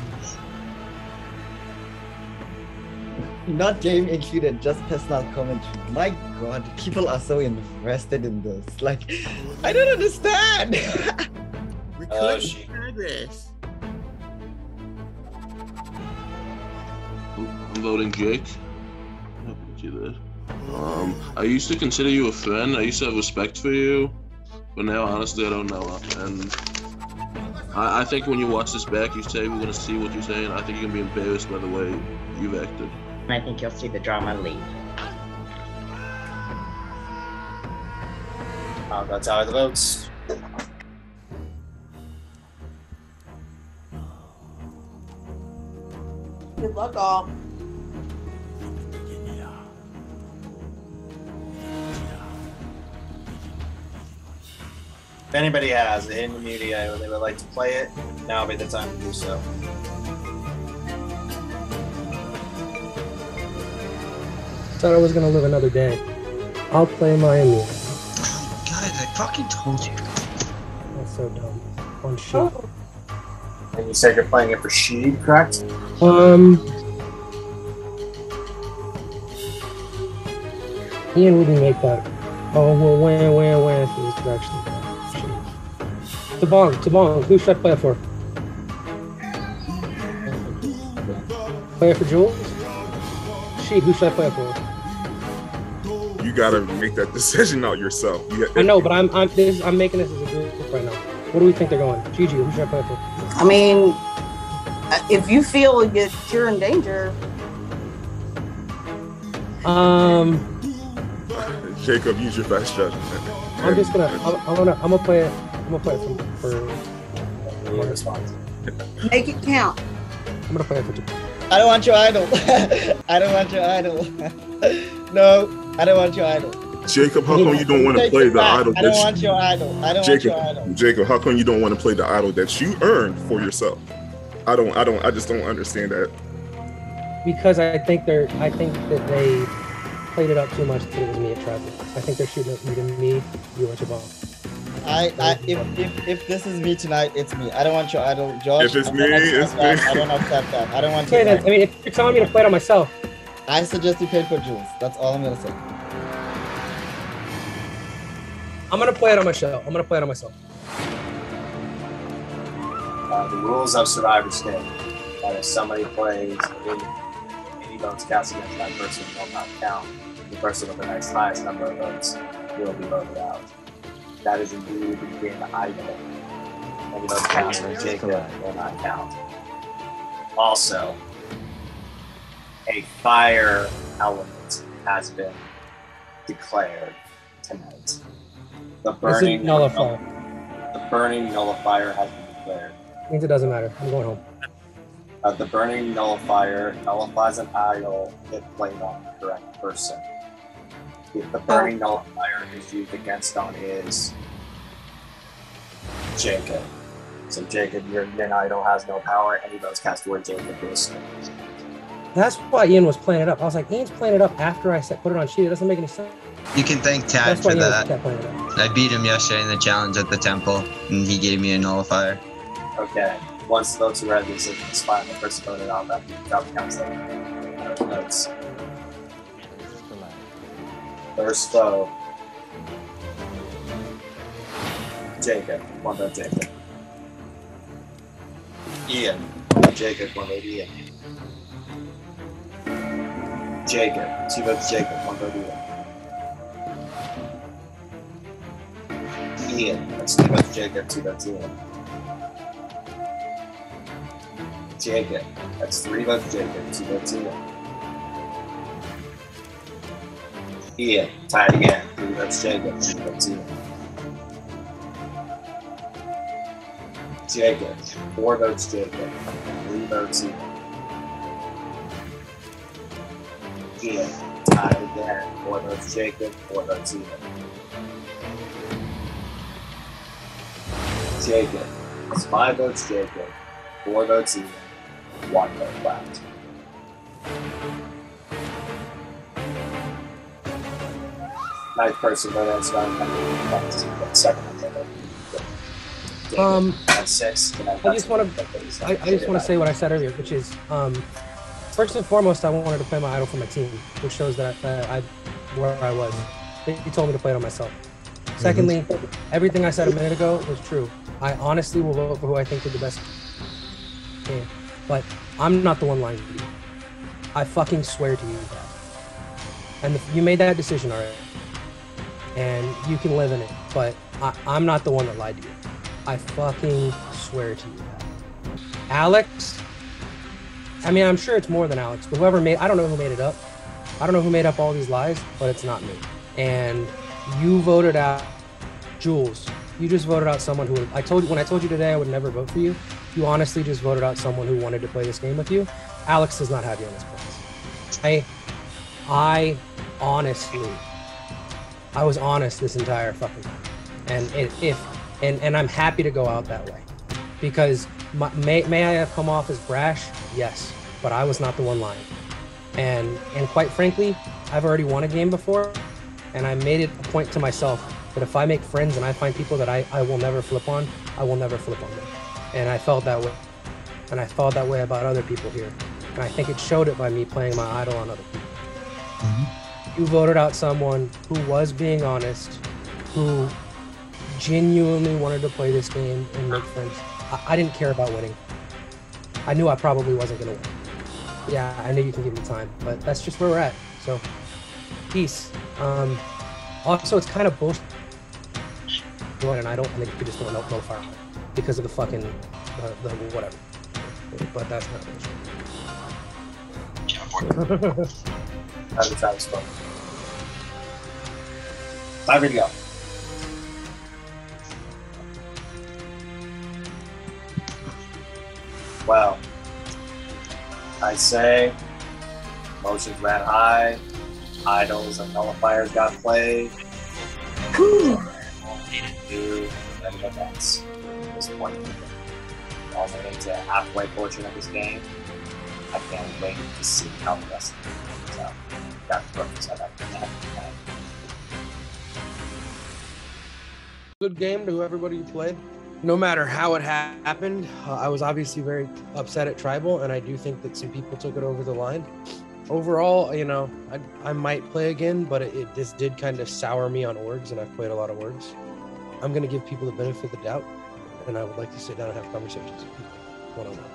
Not game included, just personal commentary. My god, people are so invested in this. Like, I don't understand. Progress. I'm voting Jake. Happy to see that. I used to consider you a friend. I used to have respect for you, but now honestly I don't know. And I think when you watch this back, you say we're gonna see what you're saying. I think you're gonna be embarrassed by the way you've acted. And I think you'll see the drama leave. That's how the votes. Good luck, all. If anybody has a hidden immunity and they would like to play it, now would be the time to do so. Thought I was gonna live another day. I'll play my immunity. Guys, I fucking told you. That's so dumb. On shit. And you said you're playing it for Shied, correct? Ian wouldn't make that. Oh, well, when if it was actually Thabang, who should I play it for? Play it for Jewelz? Shied, who should I play it for? You gotta make that decision out yourself. I know, but I'm making this as a group right now. What do we think they're going? Gigi, who should I play it for? I mean, if you feel you're in danger. Jacob, use your best judgment. I'm just gonna. I'm gonna play it. I'm gonna play it for your response. Make it count. I'm gonna play it for two. I don't want your idol. I don't want your idol. No, I don't want your idol. Jacob, how come you don't want to play the idol? I don't want your idol. I don't want your idol. Jacob, how come you don't want to play the idol that you earned for yourself? I just don't understand that. Because I think that they played it up too much that it was me at traffic. I think they're shooting at either me, you, or Thabang. If this is me tonight, it's me. I don't want your idol, Josh. If it's me, it's me. I don't accept that. I don't want to. I mean, if you're telling me to play it on myself, I suggest you play it for Jewelz. That's all I'm gonna say. I'm gonna play it on myself. The rules of Survivor state that if somebody plays any votes cast against that person will not count. The person with the next highest number of votes will be voted out. That is indeed being the idol. Any votes cast against Jacob will not count. Also, a fire element has been declared tonight. The burning nullifier. The burning nullifier has been declared. Means it doesn't matter. I'm going home. The burning nullifier nullifies an idol if played on the correct person. If the burning nullifier is used against on is Jacob. So Jacob, your idol has no power. Any votes cast toward Jacob is. That's why Ian was playing it up. I was like, Ian's playing it up after I put it on sheet. It doesn't make any sense. You can thank Tad for that. I beat him yesterday in the challenge at the temple, and he gave me a nullifier. Okay. Once the votes are read, this is fine. The person voted out that counts them. Votes. First vote. Jacob. One vote Jacob. Ian. Jacob. One vote Ian. Jacob. Two votes Jacob. One vote Ian. Ian. That's two votes Jacob. Two votes Ian. Jacob. That's three votes Jacob. Two votes Ian. Ian, tied again. 3 votes Jacob, 2 votes Ian. Jacob, 4 votes Jacob, 3 votes Ian. Ian, tied again. 4 votes Jacob, 4 votes Ian. Jacob, it's 5 votes Jacob, 4 votes Ian, 1 vote left. Ninth person, but that's not second. And 6. I just want to say what I said earlier, which is first and foremost, I wanted to play my idol for my team, which shows that where I was. He told me to play it on myself. Secondly, everything I said a minute ago was true. I honestly will vote for who I think did the best game, but I'm not the one lying to you. I fucking swear to you that. And you made that decision already, and you can live in it, but I'm not the one that lied to you. I fucking swear to you that. Alex, I mean, I'm sure it's more than Alex, but I don't know who made it up. I don't know who made up all these lies, but it's not me. And you voted out Jewelz. You just voted out someone who when I told you today I would never vote for you. You honestly just voted out someone who wanted to play this game with you. Alex does not have you on his plans. I honestly, I was honest this entire fucking time, and I'm happy to go out that way, because may I have come off as brash? Yes, but I was not the one lying. And quite frankly, I've already won a game before, and I made it a point to myself that if I make friends and I find people that I will never flip on, I will never flip on them. And I felt that way. And I felt that way about other people here. And I think it showed it by me playing my idol on other people. You voted out someone who was being honest, who genuinely wanted to play this game and make friends. I didn't care about winning. I knew I probably wasn't going to win. Yeah, I know you can give me time, but that's just where we're at. So, peace. Also, it's kind of bullshit. And I think you just don't know fire because of the fucking the whatever. But that's not bullshit. Time to start. Time to go. Well, I say motions ran high, idols and nullifiers got played. Do any events at this point. All the way to halfway portion of this game. I can't wait to see how the rest of it goes out. Got the perfect setup for that. Good game to everybody who played. No matter how it happened, I was obviously very upset at Tribal, and I do think that some people took it over the line. Overall, you know, I might play again, but this did kind of sour me on orgs, and I've played a lot of orgs. I'm going to give people the benefit of the doubt, and I would like to sit down and have conversations with people one-on-one.